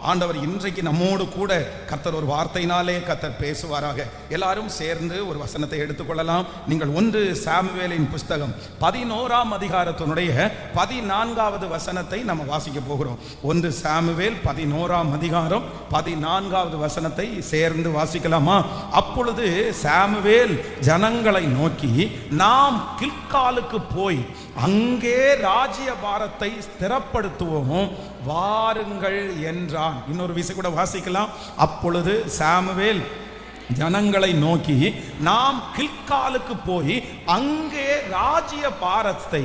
ஆண்டவர் இன்றைக்கு நம்மோடு கூட கர்த்தர் ஒரு வார்த்தையினாலே கர்த்தர் பேசுவாராக. எல்லாரும் சேர்ந்து ஒரு வசனத்தை எடுத்துக்கொள்ளலாம். நீங்கள் 1 சாமுவேலின் புஸ்தகம் 11ஆம் அதிகாரத்தினுடைய 14வது வசனத்தை நம்ம வாசிக்க போகிறோம். 1 சாமுவேல் 11ஆம் அதிகாரம் 14வது வசனத்தை சேர்ந்து வாசிக்கலாமா? அப்பொழுது சாமுவேல் ஜனங்களை நோக்கி, நாம் கில்காலுக்கு போய் அங்கே ராஜ்யபாரத்தை ஸ்திரப்படுத்துவோம், வாருங்கள் என்றான். இன்னொரு விஷயம் கூட வாசிக்கலாம். அப்பொழுது சாமுவேல் ஜனங்களை நோக்கி, நாம் கில்காலுக்கு போய் அங்கே ராஜ்யபாரத்தை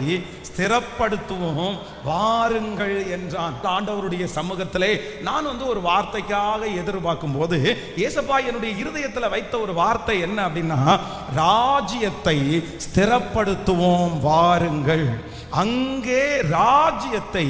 ஸ்திரப்படுத்துவோம், வாருங்கள் என்றான். ஆண்டவருடைய சமூகத்திலே நான் ஒரு வார்த்தைக்காக எதிர்பார்க்கும் போது ஏசப்பா என்னுடைய இருதயத்தில் வைத்த ஒரு வார்த்தை என்ன அப்படின்னா, ராஜ்யத்தை ஸ்திரப்படுத்துவோம் வாருங்கள். அங்கே ராஜ்யத்தை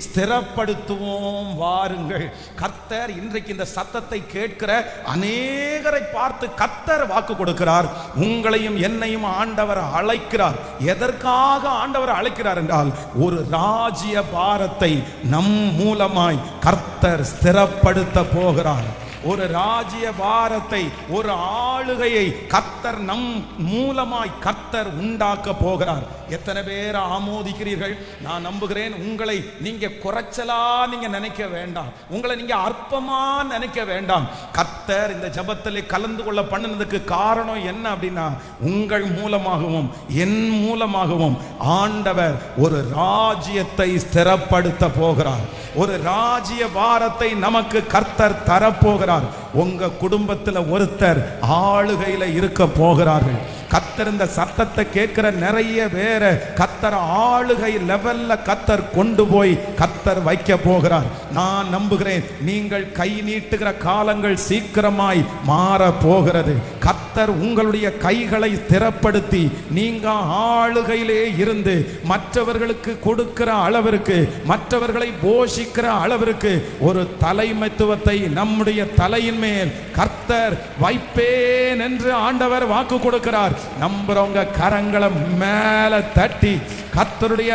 ஸ்திரப்படுத்துவோம் வாருங்கள். கர்த்தர் இன்றைக்கு இந்த சத்தத்தை கேட்கிற அநேகரை பார்த்து கர்த்தர் வாக்கு கொடுக்கிறார். உங்களையும் என்னையும் ஆண்டவர் அழைக்கிறார். எதற்காக ஆண்டவர் அழைக்கிறார் என்றால், ஒரு ராஜ்ய பாரத்தை நம் மூலமாய் கர்த்தர் ஸ்திரப்படுத்த போகிறார். ஒரு ராஜ்ய பாரத்தை, ஒரு ஆளுகையை கர்த்தர் நம் மூலமாய் கர்த்தர் உண்டாக்க போகிறார். எத்தனை பேர் ஆமோதிக்கிறீர்கள்? நான் நம்புகிறேன். உங்களை நீங்க குறைச்சலா நீங்க நினைக்க வேண்டாம், உங்களை நீங்க அற்பமா நினைக்க வேண்டாம். கர்த்தர் இந்த ஜெபத்திலே கலந்து கொள்ள பண்ணினதுக்கு காரணம் என்ன அப்படின்னா, உங்கள் மூலமாகவும் என் மூலமாகவும் ஆண்டவர் ஒரு ராஜ்யத்தை ஸ்திரப்படுத்த போகிறார். ஒரு ராஜ்ய பாரத்தை நமக்கு கர்த்தர் தரப்போகிறார். உங்க குடும்பத்தில் ஒருத்தர் ஆளுகையில இருக்க போகிறார்கள். கர்த்தர் இந்த சத்தத்தை கேட்கிற நிறைய பேரை கர்த்தர் ஆளுகை லெவல்ல கர்த்தர் கொண்டு போய் கர்த்தர் வைக்க போகிறார். நான் நம்புகிறேன், நீங்கள் கை நீட்டுகிற காலங்கள் சீக்கிரமாய் மாற போகிறது. கர்த்தர் உங்களுடைய கைகளை ஸ்திரப்படுத்தி நீங்க ஆளுகையிலே இருந்து மற்றவர்களுக்கு கொடுக்கிற அளவிற்கு, மற்றவர்களை போஷிக்கிற அளவிற்கு ஒரு தலைமைத்துவத்தை நம்முடைய தலையின் மேல் கர்த்தர் வைப்பேன் என்று ஆண்டவர் வாக்கு கொடுக்கிறார். நம்புறவங்க கரங்களை மேல தட்டி, கர்த்தருடைய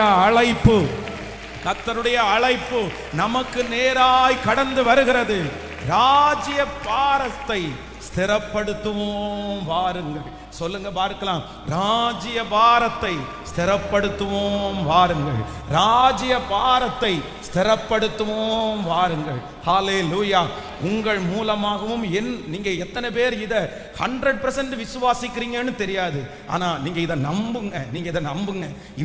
அழைப்பு நமக்கு நேராய் கடந்து வருகிறது. ராஜ்ய பாரத்தை ஸ்திரப்படுத்துவோம் வாருங்கள். சொல்லுங்க பார்க்கலாம். ராஜ்ய பாரத்தை ஸ்திரப்படுத்துவோம் வாருங்கள். ராஜ்ய பாரத்தை ஸ்திரப்படுத்துவோம் வாருங்கள். ஹல்லேலூயா. உங்கள் மூலமாகவும் நீங்க எத்தனை பேர் இதை 100% விசுவாசிக்கிறீங்கன்னு தெரியாது. ஆனா நீங்க இதை நம்புங்க.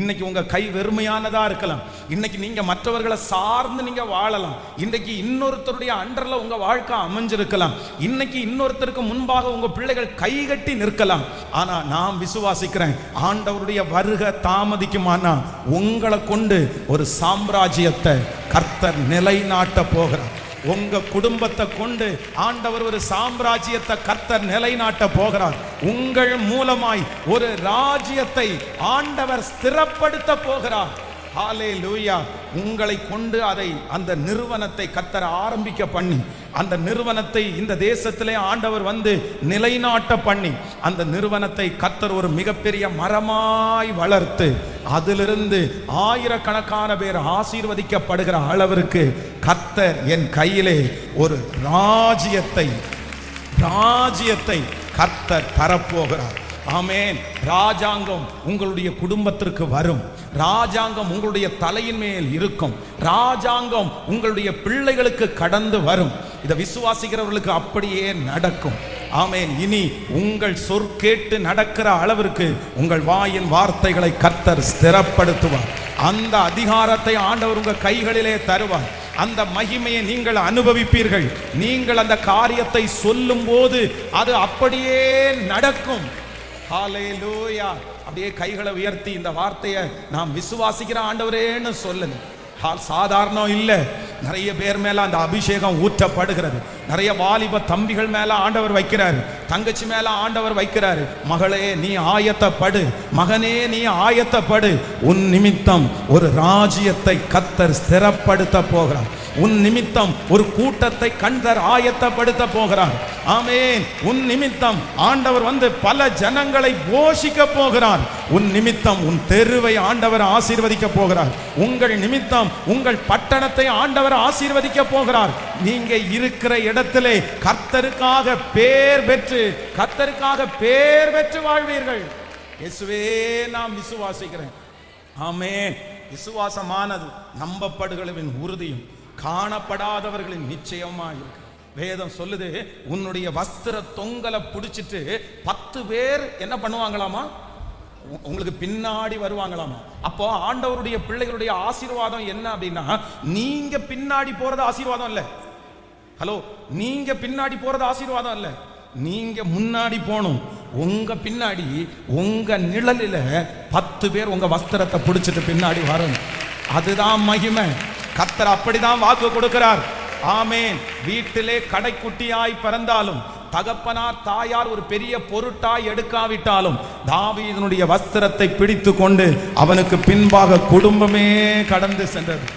இன்னைக்கு உங்க கை வெறுமையானதா இருக்கலாம். இன்னைக்கு நீங்க மற்றவர்களை சார்ந்து நீங்க வாழலாம். இன்னைக்கு இன்னொருத்தருடைய அண்டர்ல உங்க வாழ்க்கை அமைஞ்சிருக்கலாம். இன்னைக்கு இன்னொருத்தருக்கு முன்பாக உங்க பிள்ளைகள் கைகட்டி நிற்கலாம். ஆனா நான் விசுவாசிக்கிறேன், ஆண்டவருடைய வருகை தாமதிக்குமானா உங்களை கொண்டு ஒரு சாம்ராஜ்யத்தை கர்த்தர் நிலைநாட்ட போகிறார். உங்க குடும்பத்தை கொண்டு ஆண்டவர் ஒரு சாம்ராஜ்யத்தை கர்த்தர் நிலைநாட்ட போகிறார். உங்கள் மூலமாய் ஒரு ராஜ்யத்தை ஆண்டவர் ஸ்திரப்படுத்த போகிறார். ஹல்லேலூயா. உங்களை கொண்டு அந்த நிறுவனத்தை கர்த்தர் ஆரம்பிக்க பண்ணி, அந்த நிறுவனத்தை இந்த தேசத்திலே ஆண்டவர் நிலைநாட்ட பண்ணி, அந்த நிறுவனத்தை கர்த்தர் ஒரு மிகப்பெரிய மரமாய் வளர்த்து அதிலிருந்து ஆயிரக்கணக்கான பேர் ஆசீர்வதிக்கப்படுகிற அளவிற்கு கர்த்தர் என் கையிலே ஒரு ராஜ்யத்தை கர்த்தர் தரப்போகிறார். ஆமென். ராஜாங்கம் உங்களுடைய குடும்பத்திற்கு வரும். ராஜாங்கம் உங்களுடைய தலையின் மேல் இருக்கும். ராஜாங்கம் உங்களுடைய பிள்ளைகளுக்கு கடந்து வரும். இதை விசுவாசிக்கிறவர்களுக்கு அப்படியே நடக்கும். ஆமென். இனி உங்கள் சொற்கேட்டு நடக்கிற அளவிற்கு உங்கள் வாயின் வார்த்தைகளை கர்த்தர் ஸ்திரப்படுத்துவார். அந்த அதிகாரத்தை ஆண்டவர் உங்கள் கைகளிலே தருவார். அந்த மகிமையை நீங்கள் அனுபவிப்பீர்கள். நீங்கள் அந்த காரியத்தை சொல்லும் போது அது அப்படியே நடக்கும். ஹல்லேலூயா. அப்படியே கைகளை உயர்த்தி இந்த வார்த்தையை நாம் விசுவாசிக்கிற ஆண்டவரேன்னு சொல்லுங்க. சாதாரணம் இல்லை. நிறைய பேர் மேல அந்த அபிஷேகம் ஊற்றப்படுகிறது. நிறைய வாலிப தம்பிகள் மேல ஆண்டவர் வைக்கிறாரு, தங்கச்சி மேல ஆண்டவர் வைக்கிறாரு. மகளே நீ ஆயத்தப்படு, மகனே நீ ஆயத்தப்படு. உன் நிமித்தம் ஒரு ராஜ்யத்தை கர்த்தர் ஸ்திரப்படுத்த போகிறார். உன் நிமித்தம் ஒரு கூட்டத்தை கர்த்தர் ஆயத்தப்படுத்த போகிறார். ஆமென். உன் நிமித்தம் ஆண்டவர் பல ஜனங்களை போஷிக்க போகிறார். உன் நிமித்தம் உன் தெருவை ஆண்டவர் ஆசீர்வதிக்க போகிறார். உங்கள் நிமித்தம் உங்கள் பட்டணத்தை ஆண்டவர் ஆசீர்வதிக்க போகிறார். நீங்க இருக்கிற இடத்திலே கர்த்தருக்காக பேர் பெற்று வாழ்வீர்கள். இயேசுவே நான் விசுவாசிக்கிறேன். ஆமென். விசுவாசமானது நம்பப்படுகளின் உறுதியும் காணப்படாதவர்களின் நிச்சயமா இருக்கு. வேதம் சொல்லுது, உன்னுடைய வஸ்திர தொங்கலை பிடிச்சிட்டு 10 பேர் என்ன பண்ணுவாங்களாமா? உங்களுக்கு பின்னாடி வருவாங்களாமா. அப்போ ஆண்டவருடைய பிள்ளைகளுடைய ஆசீர்வாதம் என்ன அப்படின்னா, நீங்க பின்னாடி போறது ஆசீர்வாதம் இல்ல. ஹலோ, நீங்க பின்னாடி போறது ஆசீர்வாதம் இல்ல, நீங்க முன்னாடி போகணும். உங்க பின்னாடி உங்க நிழலில 10 பேர் உங்க வஸ்திரத்தை பிடிச்சிட்டு பின்னாடி வரணும். அதுதான் மகிமை. கர்த்தர் அப்படிதான் வாக்கு கொடுக்கிறார். ஆமென். வீட்டிலே கடைக்குட்டியாய் பிறந்தாலும் தகப்பனார் தாயார் ஒரு பெரிய பொருட்டாய் எடுக்காவிட்டாலும் தாவீதினுடைய வஸ்திரத்தை பிடித்து கொண்டு அவனுக்கு பின்பாக குடும்பமே கடந்து சென்றது.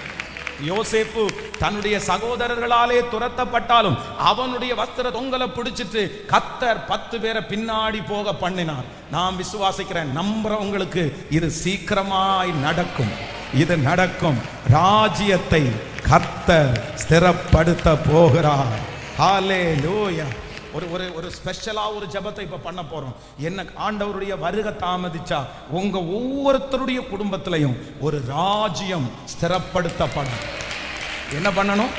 யோசேப்பு தன்னுடைய சகோதரர்களாலே துரத்தப்பட்டாலும் அவனுடைய வஸ்திர தொங்கலை பிடிச்சிட்டு கர்த்தர் 10 பேரை பின்னாடி போக பண்ணினார். நான் விசுவாசிக்கிறேன், நம்புறவங்களுக்கு இது சீக்கிரமாய் நடக்கும். இது நடக்கும். ராஜ்யத்தை கர்த்தர் ஸ்திரப்படுத்த போகிறார். ஹல்லேலூயா. ஒரு ஸ்பெஷலா ஒரு ஜெபத்தை இப்ப பண்ண போறோம். என்ன, ஆண்டவருடைய வருகை தாமதிச்சா உங்க ஒவ்வொருத்தருடைய குடும்பத்திலையும் ஒரு ராஜ்யம் ஸ்திரப்படுத்தப்படும். என்ன பண்ணணும்?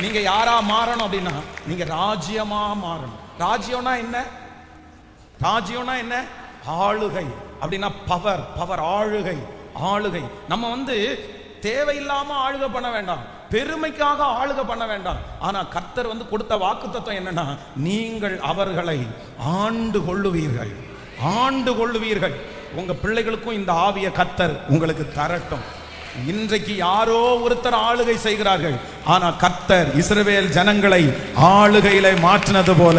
நீங்க யாரா மாறணும் அப்படின்னா, நீங்க ராஜ்யமா மாறணும். ராஜ்யம்னா என்ன? ராஜ்யம்னா என்ன? ஆளுகை. அப்படின்னா பவர், ஆளுகை. நம்ம தேவையில்லாம ஆளுகை பண்ண வேண்டாம், பெருமைக்காக ஆளுகை பண்ண வேண்டாம். ஆனா கர்த்தர் கொடுத்த வாக்குத்தத்தம் என்னன்னா, நீங்கள் அவர்களை ஆண்டு கொள்ளுவீர்கள். உங்க பிள்ளைகளுக்கும் இந்த ஆவிய கர்த்தர் உங்களுக்கு தரட்டும். இன்றைக்கு யாரோ ஒருத்தர் ஆளுகை செய்கிறார்கள், ஆனா கர்த்தர் இஸ்ரவேல் ஜனங்களை ஆளுகையிலே மாற்றினது போல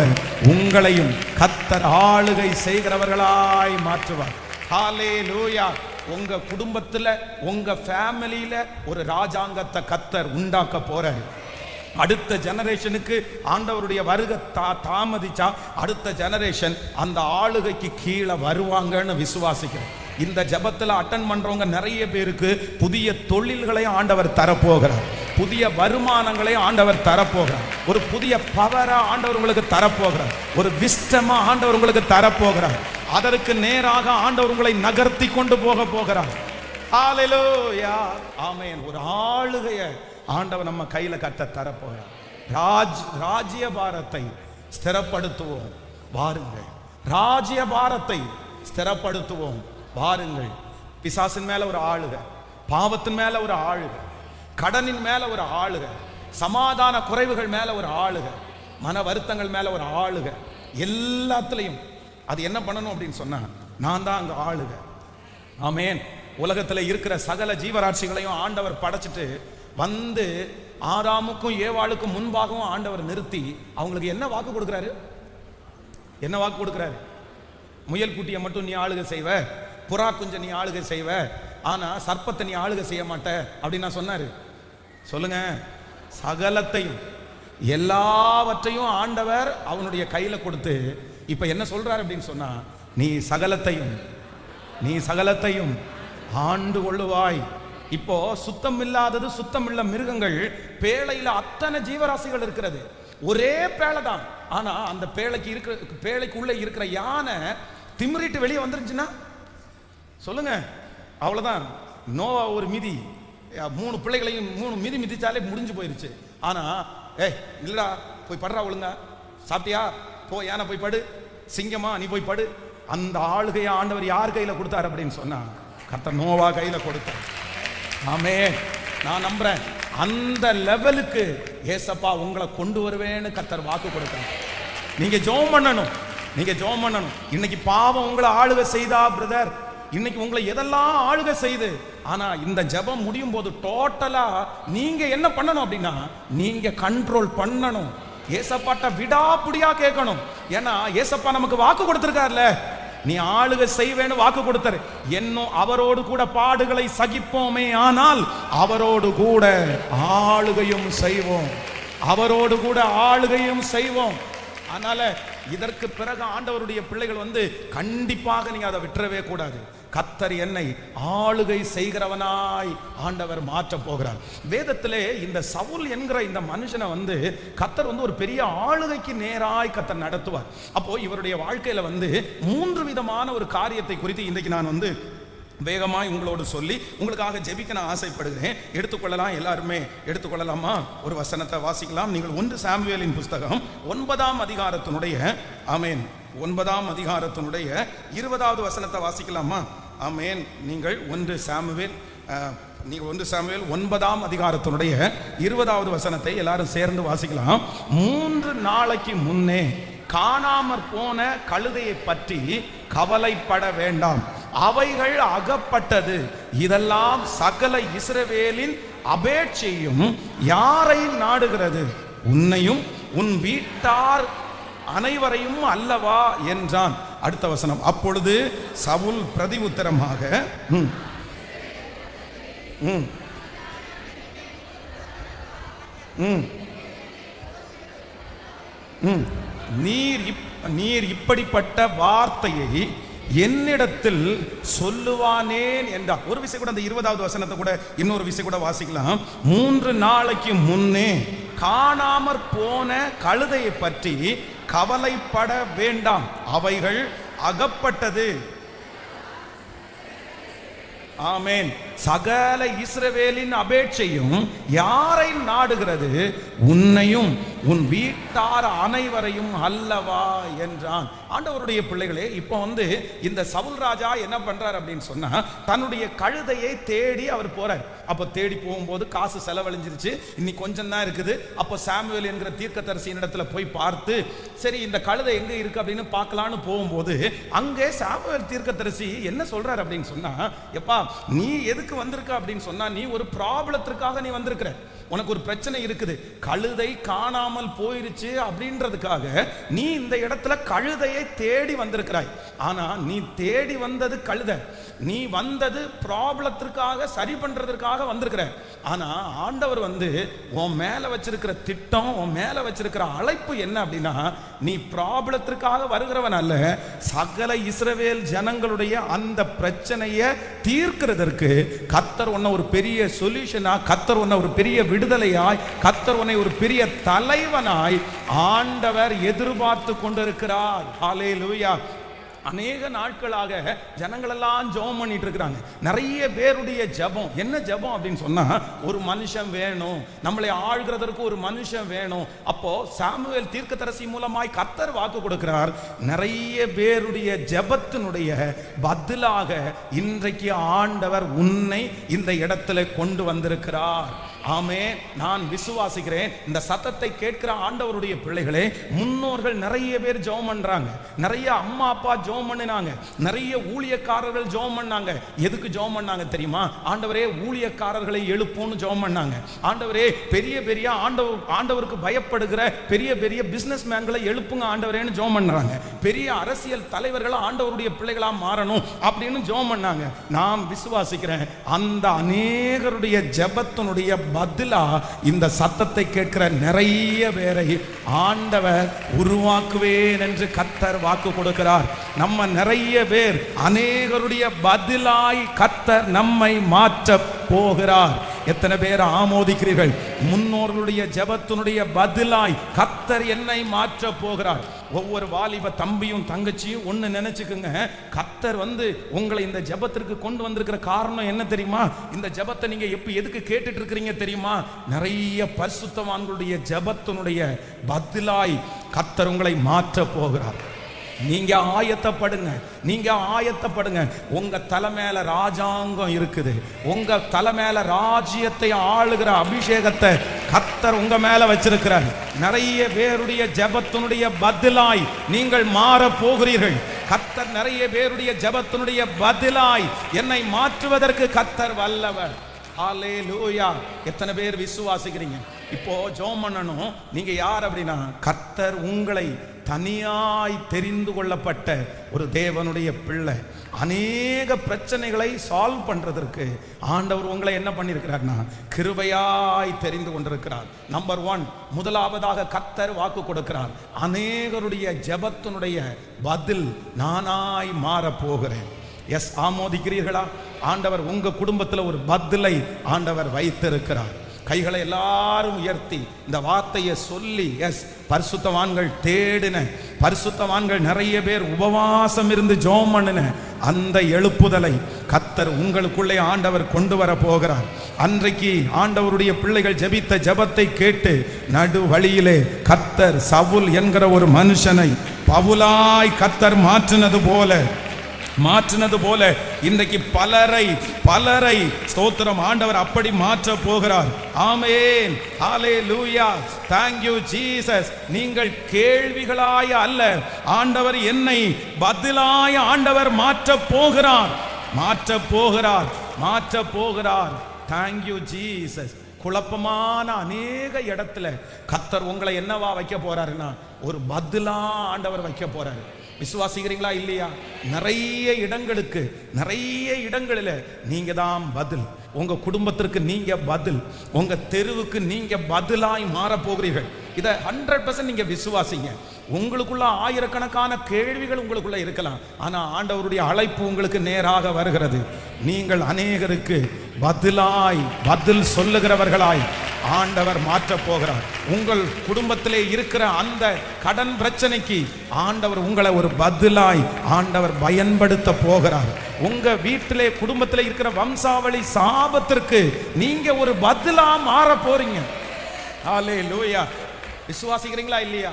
உங்களையும் கர்த்தர் ஆளுகை செய்கிறவர்களாய் மாற்றுவார். ஹல்லேலூயா. உங்க குடும்பத்துல, உங்க ஃபேமிலியில ஒரு ராஜாங்கத்தை கர்த்தர் உண்டாக்க போறார். அடுத்த ஜெனரேஷனுக்கு ஆண்டவருடைய வருகை தாமதிச்சா அடுத்த ஜெனரேஷன் அந்த ஆளுகைக்கு கீழே வருவாங்கன்னு விசுவாசிக்கிறேன். இந்த ஜெபத்துல அட்டன் பண்றவங்க நிறைய பேருக்கு புதிய தொழில்களை ஆண்டவர் தரப்போகிறார், புதிய வருமானங்களை ஆண்டவர் தரப்போகிறார், ஒரு புதிய பவரா ஆண்டவர் உங்களுக்கு தரப்போகிறார், ஒரு விஸ்டமா ஆண்டவர் உங்களுக்கு தரப்போகிறார். அதற்கு நேராக ஆண்டவர் உங்களை நகர்த்தி கொண்டு போகிறார். ஹல்லேலூயா. ஆமென். ஒரு ஆளுகையை ஆண்டவர் நம்ம கையில கட்ட தரப்போகிறார். ராஜ்ய பாரத்தை ஸ்திரப்படுத்துவோம் வாருங்கள். ராஜ்ய பாரத்தை ஸ்திரப்படுத்துவோம் வாருங்கள். பிசாசின் மேல ஒரு ஆளுகை, பாவத்தின் மேல ஒரு ஆளுகை, கடனின் மேல ஒரு ஆளுகை, சமாதான குறைவுகள் மேல ஒரு ஆளுகை, மன வருத்தங்கள் மேல ஒரு ஆளுகை, எல்லாத்துலயும் அது என்ன பண்ணணும் அப்படின்னு சொன்னா, நான் தான் அங்க ஆளுகை. ஆமென். உலகத்துல இருக்கிற சகல ஜீவராட்சிகளையும் ஆண்டவர் படைச்சிட்டு ஆதாமுக்கும் ஏவாளுக்கும் முன்பாகவும் ஆண்டவர் நிறுத்தி அவங்களுக்கு என்ன வாக்கு கொடுக்கிறாரு? என்ன வாக்கு கொடுக்கிறாரு? முயல் குட்டியை மட்டும் நீ ஆளுகை செய்வ, புறா குஞ்ச நீ ஆளுகை செய்வ, ஆனா சர்ப்பத்தை நீ ஆளுகை செய்ய மாட்ட அப்படின்னு சொன்னாரு. சொல்லுங்க. சகலத்தையும் எல்லாவற்றையும் ஆண்டவர் அவனுடைய கையில கொடுத்து இப்ப என்ன சொல்றாரு அப்படின்னு சொன்னா, நீ சகலத்தையும் ஆண்டு கொள்ளுவாய். இப்போ சுத்தம் இல்லாதது, சுத்தம் இல்ல மிருகங்கள், பேழையில அத்தனை ஜீவராசிகள் இருக்கிறது, ஒரே பேழை தான். ஆனா அந்த பேழைக்குள்ள இருக்கிற யானை திமிரிட்டு வெளியே வந்துருச்சுன்னா சொல்லுங்க, அவ்வளவுதான். நோவா ஒரு மிதி, 3 பிள்ளைகளையும் 3 மிதி மிதிச்சாலே முடிஞ்சு போயிருச்சு. ஆனா இல்லடா, போய் படுறா, ஒழுங்கா சாப்பிட்டியா, போ, யானை போய் படு, சிங்கமா நீ போய் படு. அந்த ஆளுகையை ஆண்டவர் யார் கையில கொடுத்தார் அப்படின்னு சொன்னா, கர்த்தர் நோவா கையில கொடுத்தார். ஆமென். நான் நம்புறேன், அந்த லெவலுக்கு ஏசப்பா உங்களை கொண்டு வருவேன்னு கர்த்தர் வாக்கு கொடுத்தார். நீங்க ஜெபம் பண்ணணும். இன்னைக்கு பாவம் உங்களை ஆளுகை செய்தா பிரதர், இன்னைக்கு உங்களை எதெல்லாம் ஆளுகை செய்து, ஆனா இந்த ஜெபம் முடியும் போது டோட்டலா நீங்க என்ன பண்ணணும் அப்படின்னா, நீங்க கண்ட்ரோல் பண்ணணும். ஏசப்பாட்ட விடாப்புடியா கேட்கணும். ஏன்னா ஏசப்பா நமக்கு வாக்கு கொடுத்திருக்காருல, நீ ஆளுகை செய்வேன்னு வாக்கு கொடுத்தாரு. என்னும் அவரோடு கூட பாடுகளை சகிப்போமே, ஆனால் அவரோடு கூட ஆளுகையும் செய்வோம், அதனால இதற்கு பிறகு ஆண்டவருடைய பிள்ளைகள் கண்டிப்பாக நீங்க அதை விட்டுறவே கூடாது. கர்த்தர் என்னை ஆளுகை செய்கிறவனாய் ஆண்டவர் மாற்ற போகிறார். வேதத்திலே இந்த சவுல் என்கிற இந்த மனுஷனை கர்த்தர் ஒரு பெரிய ஆளுகைக்கு நேராய் கர்த்தர் நடத்துவார். அப்போ இவருடைய வாழ்க்கையில 3 விதமான ஒரு காரியத்தை குறித்து இன்றைக்கு நான் வேகமாய் உங்களோடு சொல்லி உங்களுக்காக ஜெபிக்க நான் ஆசைப்படுகிறேன். எடுத்துக்கொள்ளலாம், எல்லாருமே எடுத்துக்கொள்ளலாமா? ஒரு வசனத்தை வாசிக்கலாம். நீங்கள் 1 சாமுவேலின் புஸ்தகம் 9ஆம் அதிகாரத்தினுடைய ஆமென் 9ஆம் அதிகாரத்தினுடைய 20வது வசனத்தை வாசிக்கலாமா? ஆமென். நீங்கள் 1 சாமுவேல் 9ஆம் அதிகாரத்தினுடைய 20வது வசனத்தை எல்லாரும் சேர்ந்து வாசிக்கலாம். 3 நாளைக்கு முன்னே காணாமற் போன கழுதையை பற்றி கவலைப்பட வேண்டாம், அவைகள் அகப்பட்டது. இதெல்லாம் சகல இஸ்ரவேலின் அபேட்சையும் யாரை நாடுகிறது? உன்னையும் உன் வீட்டார் அனைவரையும் அல்லவா என்றான். அடுத்த வசனம், அப்பொழுது சவுல் பிரதி உத்தரமாக நீர் இப்படிப்பட்ட வார்த்தையை என்னிடத்தில் சொல்லுவானேன் என்றார். ஒரு விஷயம் கூட அந்த 20வது வசனத்தை கூட இன்னொரு விஷயம் கூட வாசிக்கலாம். 3 நாளைக்கு முன்னே காணாமற் போன கழுதையை பற்றி கவலைப்பட வேண்டாம், அவைகள் அகப்பட்டது. ஆமென். சகல இஸ்ரவேலின் அபேட்சையும் யாரை நாடுகிறது? உன்னையும் உன் வீட்டார் அனைவரையும் அல்லவா என்றான். ஆண்டவருடைய பிள்ளைகளே, இப்போ இந்த சவுல் ராஜா என்ன பண்றார் அப்படின்னு சொன்னா, தன்னுடைய கழுதையை தேடி அவர் போறார். அப்போ தேடி போகும்போது காசு செலவழிஞ்சிருச்சு, இன்னைக்கு கொஞ்சம் தான் இருக்குது. அப்போ சாமுவேல் என்கிற தீர்க்கதரிசியின் இடத்துல போய் பார்த்து, சரி இந்த கழுதை எங்க இருக்கு அப்படின்னு பார்க்கலான்னு போகும்போது அங்கே சாமுவேல் தீர்க்கதரிசி என்ன சொல்றார் அப்படின்னு சொன்னா, எப்பா நீ எதுக்கு வந்திருக்க அப்படின்னு சொன்னா, நீ ஒரு ப்ராப்ளத்திற்காக நீ வந்திருக்கிற, உனக்கு ஒரு பிரச்சனை இருக்குது, கழுதை காணாமல் போயிருச்சு அப்படின்றதுக்காக நீ இந்த இடத்துல கழுதையை தேடி வந்திருக்கிறாய். ஆனா நீ தேடி வந்தது கழுதை, நீ வந்தது ப்ராப்ளத்திற்காக சரி பண்றதற்காக வந்திருக்கிற. ஆனா ஆண்டவர் உன் மேல வச்சிருக்கிற திட்டம், உன் மேல வச்சிருக்கிற அழைப்பு என்ன அப்படின்னா, நீ ப்ராப்ளத்திற்காக வருகிறவன் அல்ல, சகல இஸ்ரவேல் ஜனங்களுடைய அந்த பிரச்சனையை தீர்க்கிறதற்கு கர்த்தர் உன்னை ஒரு பெரிய சொல்யூஷனா, கர்த்தர் உன்னை ஒரு பெரிய விடுதலையாய், கர்த்தர் உன்னை ஒரு பெரிய தலைவனாய் ஆண்டவர் எதிர்பார்த்து கொண்டிருக்கிறார். ஹல்லேலூயா. அநேக நாட்களாக ஜனங்கள் எல்லாம் ஜெபம் பண்ணிட்டு இருக்கிறாங்க. நிறைய பேருடைய ஜெபம் என்ன ஜெபம் அப்படின்னு சொன்னா, ஒரு மனுஷன் வேணும், நம்மளை ஆள்கிறதற்கு ஒரு மனுஷன் வேணும். அப்போ சாமுவேல் தீர்க்கதரிசி மூலமாய் கர்த்தர் வாக்கு கொடுக்கிறார். நிறைய பேருடைய ஜெபத்தினுடைய பதிலாக இன்றைக்கு ஆண்டவர் உன்னை இந்த இடத்துல கொண்டு வந்திருக்கிறார். ஆமென். நான் விசுவாசிக்கிறேன். இந்த சத்தத்தை கேட்கிற ஆண்டவருடைய பிள்ளைகளே, முன்னோர்கள் நிறைய பேர் ஜெபம் பண்றாங்க, நிறைய அம்மா அப்பா ஜெபம் பண்ணினாங்க, நிறைய ஊழியக்காரர்கள் ஜெபம் பண்ணாங்க. எதுக்கு ஜெபம் பண்ணாங்க தெரியுமா? ஆண்டவரே ஊழியக்காரர்களை எழுப்புன்னு ஜெபம் பண்ணாங்க. ஆண்டவரே பெரிய பெரிய ஆண்டவருக்கு பயப்படுகிற பெரிய பெரிய பிசினஸ் மேன்களை எழுப்புங்க ஆண்டவரேன்னு ஜெபம் பண்றாங்க. பெரிய அரசியல் தலைவர்கள் ஆண்டவருடைய பிள்ளைகளா மாறணும் அப்படின்னு ஜெபம் பண்ணாங்க. நான் விசுவாசிக்கிறேன், அந்த அநேகருடைய ஜெபத்தினுடைய பதிலா இந்த சத்தத்தை கேட்கிற நிறைய பேரை ஆண்டவர் உருவாக்குவேன் என்று கர்த்தர் வாக்கு கொடுக்கிறார். நம்ம நிறைய பேர் அநேகருடைய பதிலாய் கர்த்தர் நம்மை மாற்ற போகிறார். எத்தனை பேர் ஆமோதிக்கிறீர்கள்? முன்னோர்களுடைய ஜெபத்தினுடைய பதிலாய் கர்த்தர் என்னை மாற்ற போகிறார். ஒவ்வொரு வாலிப தம்பியும் தங்கச்சியும் ஒன்று நினைச்சுக்குங்க, கர்த்தர் உங்களை இந்த ஜெபத்திற்கு கொண்டு வந்திருக்கிற காரணம் என்ன தெரியுமா? இந்த ஜெபத்தை நீங்க எதுக்கு கேட்டுட்டு இருக்கிறீங்க தெரியுமா? நிறைய பரிசுத்தவான்களுடைய ஜெபத்தினுடைய பதிலாய் கர்த்தர் உங்களை மாற்ற போகிறார். நீங்க ஆயத்தப்படுங்க, நீங்க ஆயத்தப்படுங்க. உங்க தலைமையில ராஜாங்கம் இருக்குது, உங்க தலைமையில ராஜ்யத்தை ஆளுகிற அபிஷேகத்தை கர்த்தர் உங்க மேல வச்சிருக்கிறார். நிறைய பேருடைய ஜெபத்தினுடைய பதிலாய் நீங்கள் மாற போகிறீர்கள். கர்த்தர் நிறைய பேருடைய ஜெபத்தினுடைய பதிலாய் என்னை மாற்றுவதற்கு கர்த்தர் வல்லவர். ஹல்லேலூயா. எத்தனை பேர் விசுவாசிக்கிறீங்க? இப்போ ஜெபம் பண்ணணும். நீங்க யார் அப்படின்னா, கர்த்தர் உங்களை தனியாய் தெரிந்து கொள்ளப்பட்ட ஒரு தேவனுடைய பிள்ளை. அநேக பிரச்சனைகளை சால்வ் பண்றதற்கு ஆண்டவர் உங்களை என்ன பண்ணியிருக்கிறார்னா, கிருபையாய் தெரிந்து கொண்டிருக்கிறார். நம்பர் 1, முதலாவதாக கர்த்தர் வாக்கு கொடுக்கிறார், அநேகருடைய ஜெபத்தினுடைய பதில் நானாய் மாற போகிறேன். எஸ், ஆமோதிக்கிறீர்களா? ஆண்டவர் உங்க குடும்பத்தில் ஒரு பதிலை ஆண்டவர் வைத்திருக்கிறார். கைகளை எல்லாரும் உயர்த்தி இந்த வார்த்தையை சொல்லி, எஸ், பரிசுத்தவான்கள் தேடின, பரிசுத்தவான்கள் நிறைய பேர் உபவாசம் இருந்து ஜெபம் பண்ணின அந்த எழுப்புதலை கர்த்தர் உங்களுக்குள்ளே ஆண்டவர் கொண்டு வர போகிறார். அன்றைக்கு ஆண்டவருடைய பிள்ளைகள் ஜெபித்த ஜெபத்தை கேட்டு நடு வழியிலே கர்த்தர் சவுல் என்கிற ஒரு மனுஷனை பவுலாய் கர்த்தர் மாற்றினது போல இன்றைக்கு பலரை ஸ்தோத்திரம் ஆண்டவர் அப்படி மாற்ற போகிறார். ஆமென், ஹalleluya, thank you Jesus. நீங்கள் கேள்விகளாய அல்ல, ஆண்டவர் என்னை பதிலாய ஆண்டவர் மாற்ற போகிறார். thank you Jesus. குழப்பமான அநேக இடத்துல கர்த்தர் உங்களை என்னவா வைக்க போறாருன்னா ஒரு பதிலா ஆண்டவர் வைக்க போறாரு. விசுவாசிக்கிறீங்களா இல்லையா? நிறைய இடங்களில் நீங்க தான் பதில். உங்க குடும்பத்திற்கு நீங்க பதில், உங்க தெருவுக்கு நீங்க பதிலாய் மாற போகிறீர்கள். இதை 100% நீங்க விசுவாசிங்க. உங்களுக்குள்ள ஆயிரக்கணக்கான கேள்விகள் உங்களுக்குள்ள இருக்கலாம், ஆனா ஆண்டவருடைய அழைப்பு உங்களுக்கு நேராக வருகிறது. நீங்கள் அநேகருக்கு பதில் சொல்லுகிறவர்களாய் ஆண்டவர் மாற்ற போகிறார். உங்கள் குடும்பத்திலே இருக்கிற அந்த கடன் பிரச்சனைக்கு ஆண்டவர் உங்களை ஒரு பதிலாய் ஆண்டவர் பயன்படுத்த போகிறார். உங்க வீட்டிலே குடும்பத்திலே இருக்கிற வம்சாவளி சாபத்திற்கு நீங்க ஒரு பதிலா மாற போறீங்க. ஹalleluya. விசுவாசிக்கிறீங்களா இல்லையா?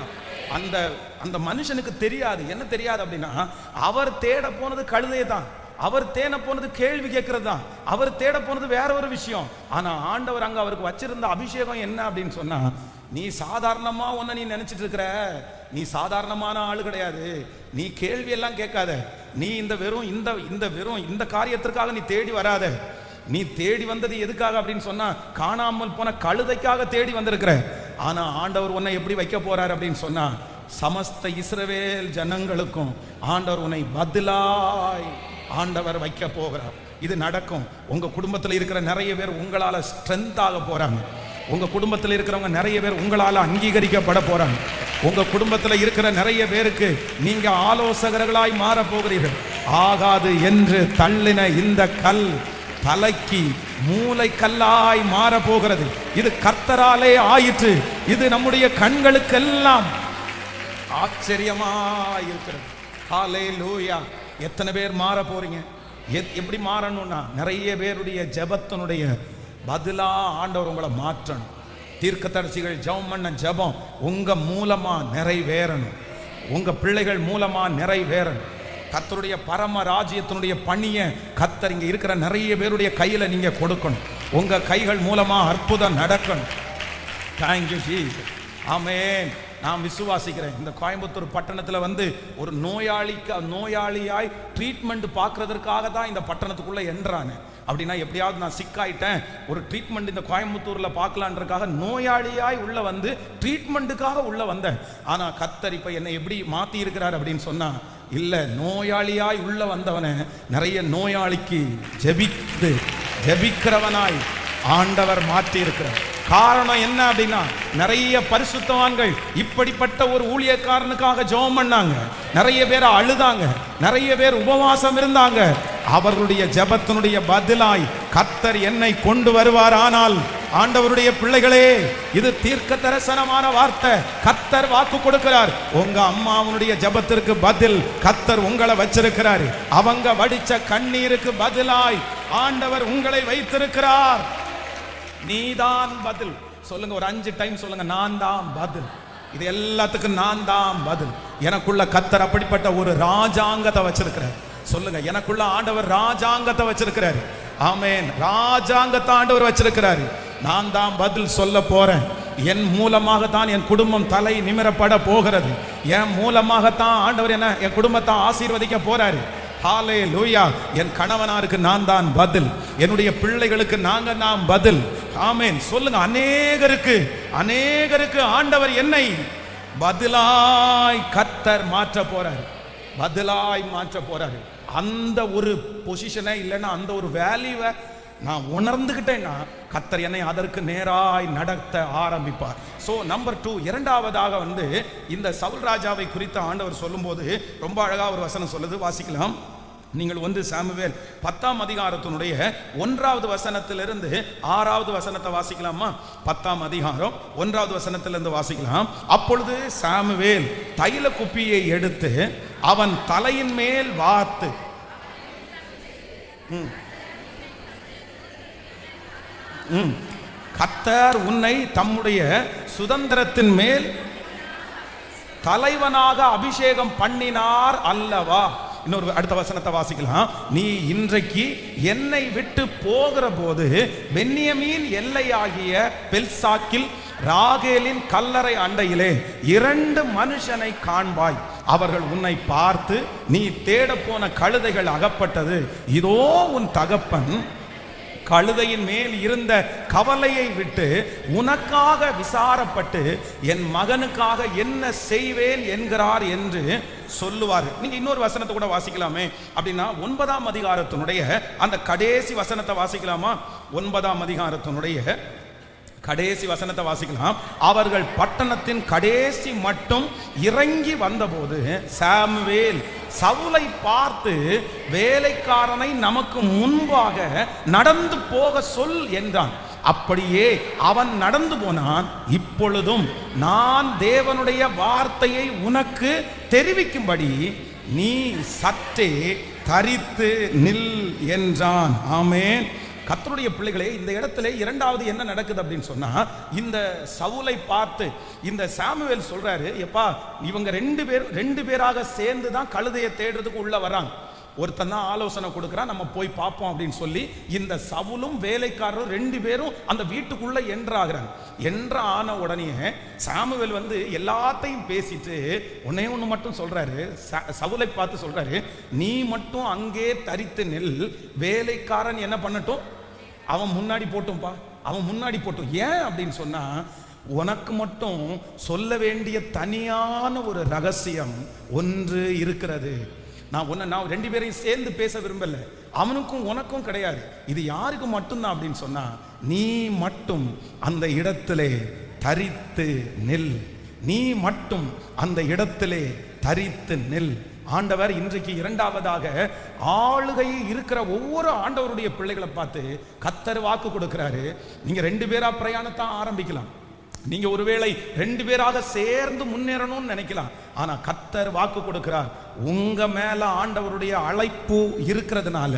அந்த மனுஷனுக்கு தெரியாது, என்ன தெரியாது அப்படின்னா, அவர் தேட போனது கழுதையை தான், அவர் தேட போனது கேள்வி கேட்கறது தான், அவர் தேட போனது வேற ஒரு விஷயம். ஆனா ஆண்டவர் அங்க அவருக்கு வச்சிருந்த அபிஷேகம் என்ன அப்படின்னு சொன்னா, நீ சாதாரணமா ஒன்ன நீ நினைச்சிட்டு இருக்கிற, நீ சாதாரணமான ஆளு கிடையாது. நீ கேள்வி எல்லாம் கேட்காத. நீ இந்த காரியத்திற்காக நீ தேடி வராத. நீ தேடி வந்தது எதுக்காக அப்படின்னு சொன்னா, காணாமல் போன கழுதைக்காக தேடி வந்திருக்கிற. ஆனா ஆண்டவர் உன்னை எப்படி வைக்க போறார் அப்படின்னு சொன்னா, சமஸ்த இஸ்ரவேல் ஜனங்களுக்கும் ஆண்டவர் உன்னை பதிலாய் ஆண்டவர் வைக்க போகிறார். இது நடக்கும். உங்க குடும்பத்தில் இருக்கிற நிறைய பேர் உங்களால ஸ்ட்ரென்த் ஆக போறாங்க. உங்க குடும்பத்தில் இருக்கிறவங்க நிறைய பேர் உங்களால அங்கீகரிக்கப்பட போறாங்க. உங்க குடும்பத்தில் இருக்கிற நிறைய பேருக்கு நீங்க ஆலோசகர்களாய் மாற போகிறீர்கள். ஆகாது என்று தள்ளின இந்த கல் தலைக்கு மூளை கல்லாய் மாற போகிறது. இது கர்த்தராலே ஆயிற்று. இது நம்முடைய கண்களுக்கெல்லாம் ஆச்சரியமாய் இருக்கிறது. ஹalleluya. எத்தனை பேர் மாற போறீங்க? எப்படி மாறணும்னா, நிறைய பேருடைய ஜெபத்தினுடைய பதிலா ஆண்டவர் உங்களை மாற்றணும். தீர்க்கதரிசிகள் ஜெபம் பண்ண ஜெபம் உங்க மூலமா நிறைவேறணும், உங்க பிள்ளைகள் மூலமா நிறைவேறணும். கர்த்தருடைய பரம ராஜ்யத்தினுடைய பணியை கர்த்தர் இங்க இருக்கிற நிறைய பேருடைய கையில நீங்க கொடுக்கணும். உங்க கைகள் மூலமா அற்புதம் நடக்கணும். Thank you Jesus. ஆமென். நான் விசுவாசிக்கிறேன். இந்த கோயம்புத்தூர் பட்டணத்தில் ஒரு நோயாளியாய் ட்ரீட்மெண்ட் பார்க்கறதுக்காக தான் இந்த பட்டணத்துக்குள்ள என்றானே. அப்படின்னா எப்படியாவது நான் சிக்காயிட்டேன், ஒரு ட்ரீட்மெண்ட் இந்த கோயம்புத்தூரில் பார்க்கலான்றதுக்காக நோயாளியாய் உள்ள ட்ரீட்மெண்ட்டுக்காக உள்ள வந்தேன். ஆனால் கர்த்தர் இப்போ என்னை எப்படி மாற்றி இருக்கிறார் அப்படின்னு சொன்னா, இல்லை, நோயாளியாய் உள்ள வந்தவனை நிறைய நோயாளிக்கு ஜெபிக்கிறவனாய் ஆண்டவர் மாற்றி இருக்கிறார். காரணம் என்ன அப்படின்னா, நிறைய பரிசுத்தவான்கள் இப்படிப்பட்ட ஒரு ஊழியக்காரனுக்காக ஜெபம் பண்ணாங்க. நிறைய பேர் அழுதாங்க, நிறைய பேர் உபவாசம் இருந்தாங்க. அவர்களுடைய ஜெபத்தினுடைய பதிலாய் கர்த்தர் என்னை கொண்டு வருவார். ஆனால் ஆண்டவருடைய பிள்ளைகளே, இது தீர்க்க தரிசனமான வார்த்தை. கர்த்தர் வாக்கு கொடுக்கிறார். உங்க அம்மாவுடைய ஜெபத்திற்கு பதில் கர்த்தர் உங்களை வச்சிருக்கிறார். அவங்க வடிச்ச கண்ணீருக்கு பதிலாய் ஆண்டவர் உங்களை வைத்திருக்கிறார். நீதான் பதில். சொல்லுங்க, ஒரு 5 டைம் சொல்லுங்க, நான் தான் பதில். இது எல்லாத்துக்கும் நான் தான் பதில். எனக்குள்ள கர்த்தர் அப்படிப்பட்ட ஒரு ராஜாங்கத்தை வச்சிருக்கிறார். சொல்லுங்க, எனக்குள்ள ஆண்டவர் ராஜாங்கத்தை வச்சிருக்கிறாரு. ஆமென். ராஜாங்கத்தை ஆண்டவர் வச்சிருக்கிறாரு. நான் தான் பதில் சொல்ல போறேன். என் மூலமாகத்தான் என் குடும்பம் தலை நிமிரப்பட போகிறது. என் மூலமாகத்தான் ஆண்டவர் என் குடும்பத்தை ஆசீர்வதிக்க போறாரு. ஹalleluya. என் கணவனாருக்கு நான் தான் பதில். என்னுடைய பிள்ளைகளுக்கு நான் பதில். ஆமென். சொல்லுங்க, அநேகருக்கு ஆண்டவர் என்னை பதிலாய் கர்த்தர் மாற்ற போறாரு. பதிலாய் மாற்ற போறாரு. அந்த ஒரு பொசிஷனை இல்லைன்னா அந்த ஒரு வேல்யூவை நான் உணர்ந்துகிட்டேன்னா கர்த்தர் என்னை அதற்கு நேராய் நடத்த ஆரம்பிப்பார். ஸோ நம்பர் 2, இரண்டாவதாக இந்த சவுல் ராஜாவை குறித்த ஆண்டவர் சொல்லும்போது ரொம்ப அழகா ஒரு வசனம் சொல்லுது. வாசிக்கலாம். நீங்கள் 1 சாமுவேல் 10ஆம் அதிகாரத்தினுடைய 1வது வசனத்திலிருந்து 6வது வசனத்தை வாசிக்கலாமா? 10ஆம் அதிகாரம் 1வது வசனத்திலிருந்து வாசிக்கலாம். அப்பொழுது சாமுவேல் தைல குப்பியை எடுத்து அவன் தலையின் மேல் வார்த்து, கர்த்தர் உன்னை தம்முடைய சுதந்திரத்தின் மேல் தலைவனாக அபிஷேகம் பண்ணினார் அல்லவா? இன்னொரு அடுத்த வசனத்தை வாசிக்கலாம். நீ இன்றைக்கு என்னை விட்டு போகிற போது பென்யமீன் எல்லையாகிய பெல்சாக்கில் ராகேலின் கல்லறை அண்டையிலே 2 மனுஷனை காண்பாய். அவர்கள் உன்னை பார்த்து, நீ தேட போன கழுதைகள் அகப்பட்டது, இதோ உன் தகப்பன் கழுதையின் மேல் இருந்த கவலையை விட்டு உனக்காக விசாரப்பட்டு என் மகனுக்காக என்ன செய்வேன் என்கிறார் என்று சொல்லுவார். நீங்க இன்னொரு வசனத்தை கூட வாசிக்கலாமே. அப்படின்னா 9ஆம் அதிகாரத்தினுடைய அந்த கடைசி வசனத்தை வாசிக்கலாமா? 9ஆம் அதிகாரத்தினுடைய கடைசி வசனத்தை வாசிக்கலாம். அவர்கள் பட்டணத்தின் கடைசி மட்டும் இறங்கி வந்தபோது சாமுவேல் சவுலை பார்த்து, வேலைக்காரனை நமக்கு முன்பாக நடந்து போக சொல் என்றான். அப்படியே அவன் நடந்து போனான். இப்பொழுதும் நான் தேவனுடைய வார்த்தையை உனக்கு தெரிவிக்கும்படி நீ சற்றே தரித்து நில் என்றான். ஆமென். கர்த்தருடைய பிள்ளைகளே, இந்த இடத்துல 2வது என்ன நடக்குது அப்படின்னு சொன்னா, இந்த சவுலை பார்த்து இந்த சாமுவேல் சொல்றாரு, எப்பா இவங்க 2 பேராக சேர்ந்து தான் கழுதையை தேடுறதுக்கு உள்ள வராங்க. ஒருத்தன் தான் ஆலோசனை கொடுக்குறான், நம்ம போய் பார்ப்போம் அப்படின்னு சொல்லி இந்த சவுலும் வேலைக்காரரும் 2 பேரும் அந்த வீட்டுக்குள்ள என்ட்ராகிறாங்க. ஆன உடனே சாமுவேல் வந்து எல்லாத்தையும் பேசிட்டு ஒண்ணு மட்டும் சொல்றாரு. சவுலை பார்த்து சொல்றாரு, நீ மட்டும் அங்கே தரித்து நெல், வேலைக்காரன் என்ன பண்ணட்டும், அவன் முன்னாடி போட்டும்பா, அவன் முன்னாடி போட்டும். ஏன் அப்படின்னு சொன்னா, உனக்கு மட்டும் சொல்ல வேண்டிய தனியான ஒரு ரகசியம் ஒன்று இருக்கிறது. நான் 2 பேரையும் சேர்ந்து பேச விரும்பல, அவனுக்கும் உனக்கும் கிடையாது, இது யாருக்கு மட்டும்தான் அப்படின்னு சொன்னா, நீ மட்டும் அந்த இடத்திலே தரித்து நெல், நீ மட்டும் அந்த இடத்திலே தரித்து நெல். ஆண்டவர் இன்றைக்கு 2வதாக ஆளுகை இருக்கிற ஒவ்வொரு ஆண்டவருடைய பிள்ளைகளை பார்த்து கர்த்தர் வாக்கு கொடுக்கிறாரு. நீங்க 2 பேரா பிரயாணத்தை ஆரம்பிக்கலாம், நீங்க ஒருவேளை 2 பேராக சேர்ந்து முன்னேறணும்னு நினைக்கலாம். ஆனா கர்த்தர் வாக்கு கொடுக்கிறார், உங்க மேல ஆண்டவருடைய அழைப்பு இருக்கிறதுனால,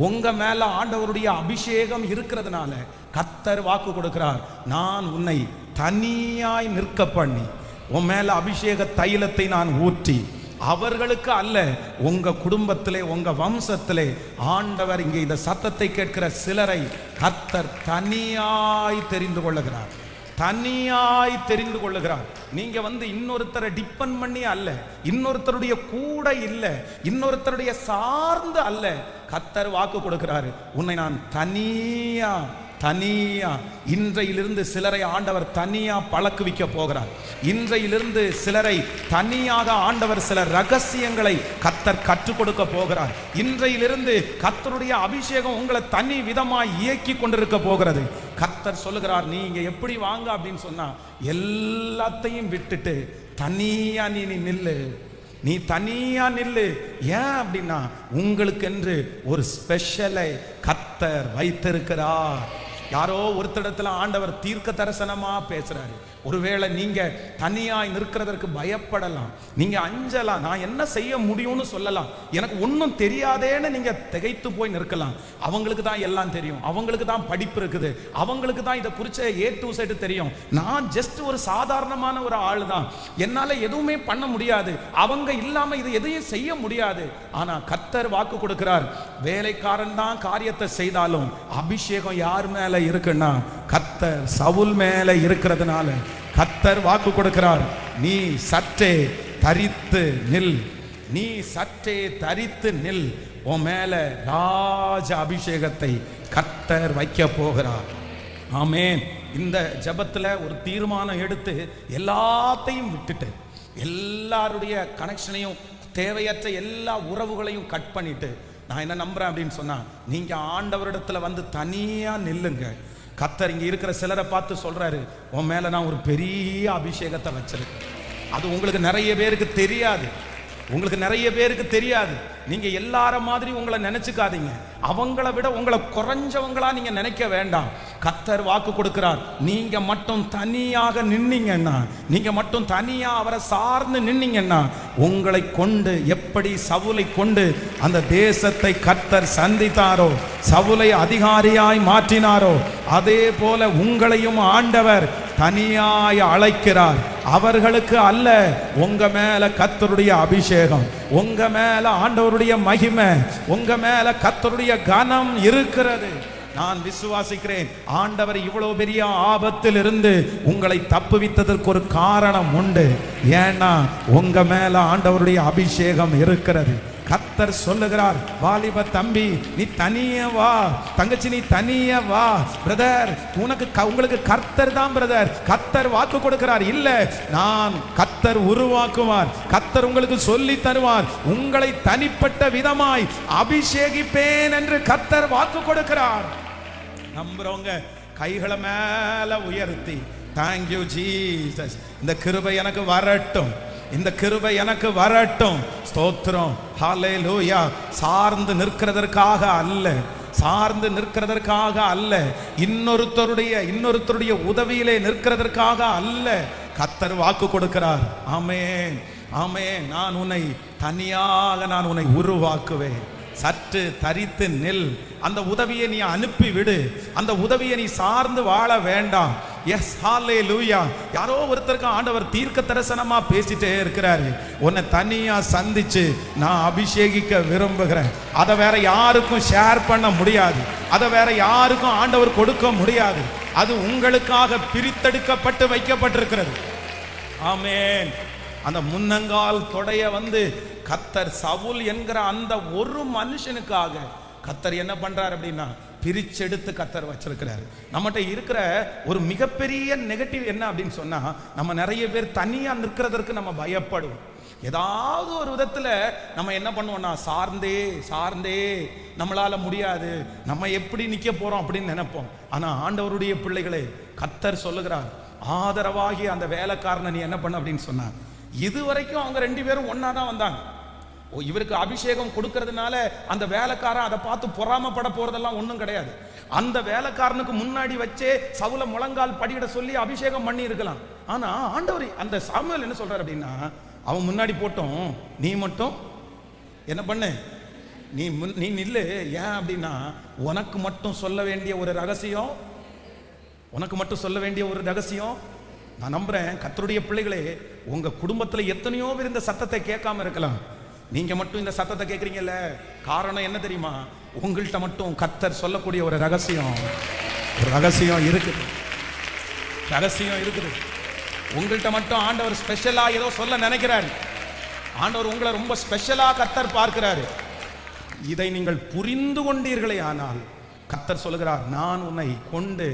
உங்க மேல ஆண்டவருடைய அபிஷேகம் இருக்கிறதுனால கர்த்தர் வாக்கு கொடுக்கிறார், நான் உன்னை தனியாய் நிற்க பண்ணி உன் மேல அபிஷேக தைலத்தை நான் ஊற்றி, அவர்களுக்கு அல்ல, உங்க குடும்பத்திலே உங்க வம்சத்திலே ஆண்டவர் இங்கே இந்த சத்தத்தை கேட்கிற சிலரை கர்த்தர் தனியாய் தெரிந்து கொள்ளுகிறார், தனியாய் தெரிந்து கொள்ளுகிறார். நீங்க வந்து இன்னொருத்தரை டிபெண்ட் பண்ணி அல்ல, இன்னொருத்தருடைய கூட இல்ல, இன்னொருத்தருடைய சார்ந்து அல்ல. கர்த்தர் வாக்கு கொடுக்கிறாரு, உன்னை நான் தனியா இன்றையிலிருந்து சிலரை ஆண்டவர் தனியா பழக்குவிக்க போகிறார். இன்றையிலிருந்து சிலரை தனியாக ஆண்டவர் சில ரகசியங்களை கர்த்தர் கற்றுக் கொடுக்க போகிறார். இன்றையிலிருந்து கர்த்தருடைய அபிஷேகம் உங்களை தனி விதமாய் இயக்கி கொண்டிருக்க போகிறது. கர்த்தர் சொல்லுகிறார், நீங்க எப்படி வாங்க அப்படின்னு சொன்னா, எல்லாத்தையும் விட்டுட்டு தனியா நீ நில்லு, நீ தனியா நில்லு. ஏன் அப்படின்னா, உங்களுக்கு என்று ஒரு ஸ்பெஷலை கர்த்தர் வைத்திருக்கிறார். யாரோ ஒருத்தடத்துல ஆண்டவர் தீர்க்க தரிசனமா பேசுறாரு. ஒருவேளை நீங்க தனியாய் நிற்கிறதற்கு பயப்படலாம், நீங்க அஞ்சலாம், நான் என்ன செய்ய முடியும்னு சொல்லலாம், எனக்கு ஒன்றும் தெரியாதேன்னு நீங்க திகைத்து போய் நிற்கலாம். அவங்களுக்கு தான் எல்லாம் தெரியும், அவங்களுக்கு தான் படிப்பு இருக்குது, அவங்களுக்கு தான் இதை குறிச்ச A to Z தெரியும். நான் ஜஸ்ட் ஒரு சாதாரணமான ஒரு ஆள் தான், என்னால எதுவுமே பண்ண முடியாது, அவங்க இல்லாம இது எதையும் செய்ய முடியாது. ஆனா கர்த்தர் வாக்கு கொடுக்கிறார், வேலைக்காரன் தான் காரியத்தை செய்தாலும் அபிஷேகம் யார் மேல இருக்குன்னா கர்த்தர் சவுல் மேல இருக்கிறதுனால கர்த்தர் வாக்கு கொடுக்கிறார், நீ சற்றே தரித்து நில், நீ சற்றே தரித்து நில், உன் மேல ராஜ அபிஷேகத்தை கர்த்தர் வைக்க போகிறார். ஆமென். இந்த ஜெபத்துல ஒரு தீர்மானம் எடுத்து எல்லாத்தையும் விட்டுட்டு, எல்லாருடைய கனெக்ஷனையும் தேவையற்ற எல்லா உறவுகளையும் கட் பண்ணிட்டு, நான் என்ன நம்புறேன் அப்படின்னு சொன்னா, நீங்க ஆண்டவரிடத்துல வந்து தனியா நில்லுங்க. கர்த்தர் இங்க இருக்கிற சிலரை பார்த்து சொல்றாரு, உன் மேல நான் ஒரு பெரிய அபிஷேகத்தை வச்சிருக்கேன். அது உங்களுக்கு நிறைய பேருக்கு தெரியாது. உங்களுக்கு நிறைய பேருக்கு தெரியாது. நீங்க எல்லார மாதிரி உங்களை நினைச்சுக்காதீங்க. அவங்கள விட உங்களை குறைஞ்சவங்களா நீங்க நினைக்க வேண்டாம். கர்த்தர் வாக்கு கொடுக்கிறார், நீங்க மட்டும் தனியாக நின்னீங்கன்னா, நீங்க மட்டும் தனியா அவரை சார்ந்து நின்னீங்கன்னா, உங்களை கொண்டு எப்படி சவுலை கொண்டு அந்த தேசத்தை கர்த்தர் சந்தித்தாரோ, சவுலை அதிகாரியாய் மாற்றினாரோ, அதே போல உங்களையும் ஆண்டவர் தனியாய் அழைக்கிறார். அவர்களுக்கு அல்ல, உங்க மேல கர்த்தருடைய அபிஷேகம், உங்க மேல ஆண்டவருடைய மகிமை, உங்க மேல கர்த்தருடைய கனம் இருக்கிறது. நான் விசுவாசிக்கிறேன், ஆண்டவர் இவ்வளவு பெரிய ஆபத்தில் இருந்து உங்களை தப்புவித்ததற்கு ஒரு காரணம் உண்டு. ஏன்னா உங்க மேல ஆண்டவருடைய அபிஷேகம் இருக்கிறது. கர்த்தர் சொல்லுகிறார், வாலிப தம்பி நீ தனிய வா, தங்கச்சி நீ தனிய வா. பிரதர் உங்களுக்கு கர்த்தர் தான் பிரதர். கர்த்தர் வாக்கு கொடுக்கிறார், இல்ல நான் கர்த்தர் உருவாக்குவார், கர்த்தர் உங்களுக்கு சொல்லி தருவார், உங்களை தனிப்பட்ட விதமாய் அபிஷேகிப்பேன் என்று கர்த்தர் வாக்கு கொடுக்கிறார். நம்புறவங்க கைகளை மேல உயர்த்தி தேங்க்யூ ஜீசஸ், இந்த கிருபை எனக்கு வரட்டும், இந்த கிருபை எனக்கு வரட்டும். ஸ்தோத்திரம், ஹல்லேலூயா. சார்ந்து நிற்கிறதற்காக அல்ல, சார்ந்து நிற்கிறதற்காக அல்ல, இன்னொருத்தருடைய உதவியிலே நிற்கிறதற்காக அல்ல. கர்த்தர் வாக்கு கொடுக்கிறார். ஆமென், ஆமென். நான் உன்னை தனியாக நான் உன்னை உருவாக்குவேன். சற்று தரித்து நில், அந்த உதவியை நீ அனுப்பி விடு, அந்த உதவியை நீ சார்ந்து வாழ வேண்டாம். எஸ், ஹல்லேலூயா. யாரோ ஒருத்தருக்கு ஆண்டவர் தீர்க்க தரிசனமா பேசிட்டே இருக்கிறாரு, உன்னை தனியா சந்திச்சு நான் அபிஷேகிக்க விரும்புகிறேன். அதை வேற யாருக்கும் ஷேர் பண்ண முடியாது, அதை வேற யாருக்கும் ஆண்டவர் கொடுக்க முடியாது. அது உங்களுக்காக பிரித்தெடுக்கப்பட்டு வைக்கப்பட்டிருக்கிறது. ஆமென். அந்த முன்னங்கால் தொடைய கர்த்தர் சவுல் என்கிற அந்த ஒரு மனுஷனுக்காக கர்த்தர் என்ன பண்றார் அப்படின்னா பிரிச்செடுத்து கர்த்தர் வச்சிருக்கிறார். நம்மகிட்ட இருக்கிற ஒரு மிகப்பெரிய நெகட்டிவ் என்ன அப்படின்னு சொன்னா, நம்ம நிறைய பேர் தனியா நிற்கிறதற்கு நம்ம பயப்படுவோம். ஏதாவது ஒரு விதத்துல நம்ம என்ன பண்ணுவோம்னா சார்ந்தே சார்ந்தே நம்மளால முடியாது, நம்ம எப்படி நிக்க போறோம் அப்படின்னு நினைப்போம். ஆனா ஆண்டவருடைய பிள்ளைகளே, கர்த்தர் சொல்லுகிறார், ஆதரவாகி அந்த வேலைக்காரனை நீ என்ன பண்ண அப்படின்னு சொன்னார். இதுவரைக்கும் அவங்க ரெண்டு பேரும் ஒன்னா தான் வந்தாங்க. இவருக்கு அபிஷேகம் கொடுக்கறதுனால அந்த வேலைக்காரன் அதை பார்த்து பொறாமப்பட போறதெல்லாம் ஒன்றும் கிடையாது. அந்த வேலைக்காரனுக்கு முன்னாடி வச்சே சவுல முழங்கால் படியிட சொல்லி அபிஷேகம் பண்ணி இருக்கலாம். ஆனா ஆண்டவர் அந்த சாமுவேல் என்ன சொல்றாரு அப்படின்னா, அவன் முன்னாடி போட்டோம், நீ மட்டும் என்ன பண்ணு, நீ நில்லு. ஏன் அப்படின்னா உனக்கு மட்டும் சொல்ல வேண்டிய ஒரு ரகசியம், உனக்கு மட்டும் சொல்ல வேண்டிய ஒரு ரகசியம். நான் நம்புறேன் கர்த்தருடைய பிள்ளைகளே, உங்க குடும்பத்துல எத்தனையோ பேர் இந்த சத்தத்தை கேட்காம இருக்கலாம். நீங்க மட்டும் இந்த சத்தத்தை கேட்கறீங்கல்ல, காரணம் என்ன தெரியுமா? உங்கள்கிட்ட மட்டும் கர்த்தர் சொல்லக்கூடிய ஒரு ரகசியம் இருக்குது, ரகசியம் இருக்குது. உங்கள்கிட்ட மட்டும் ஆண்டவர் ஸ்பெஷலா ஏதோ சொல்ல நினைக்கிறாரு. ஆண்டவர் உங்களை ரொம்ப ஸ்பெஷலா கர்த்தர் பார்க்கிறாரு. இதை நீங்கள் புரிந்து கொண்டீர்களே ஆனால் கர்த்தர் சொல்லுகிறார், நான் உன்னை கொண்டு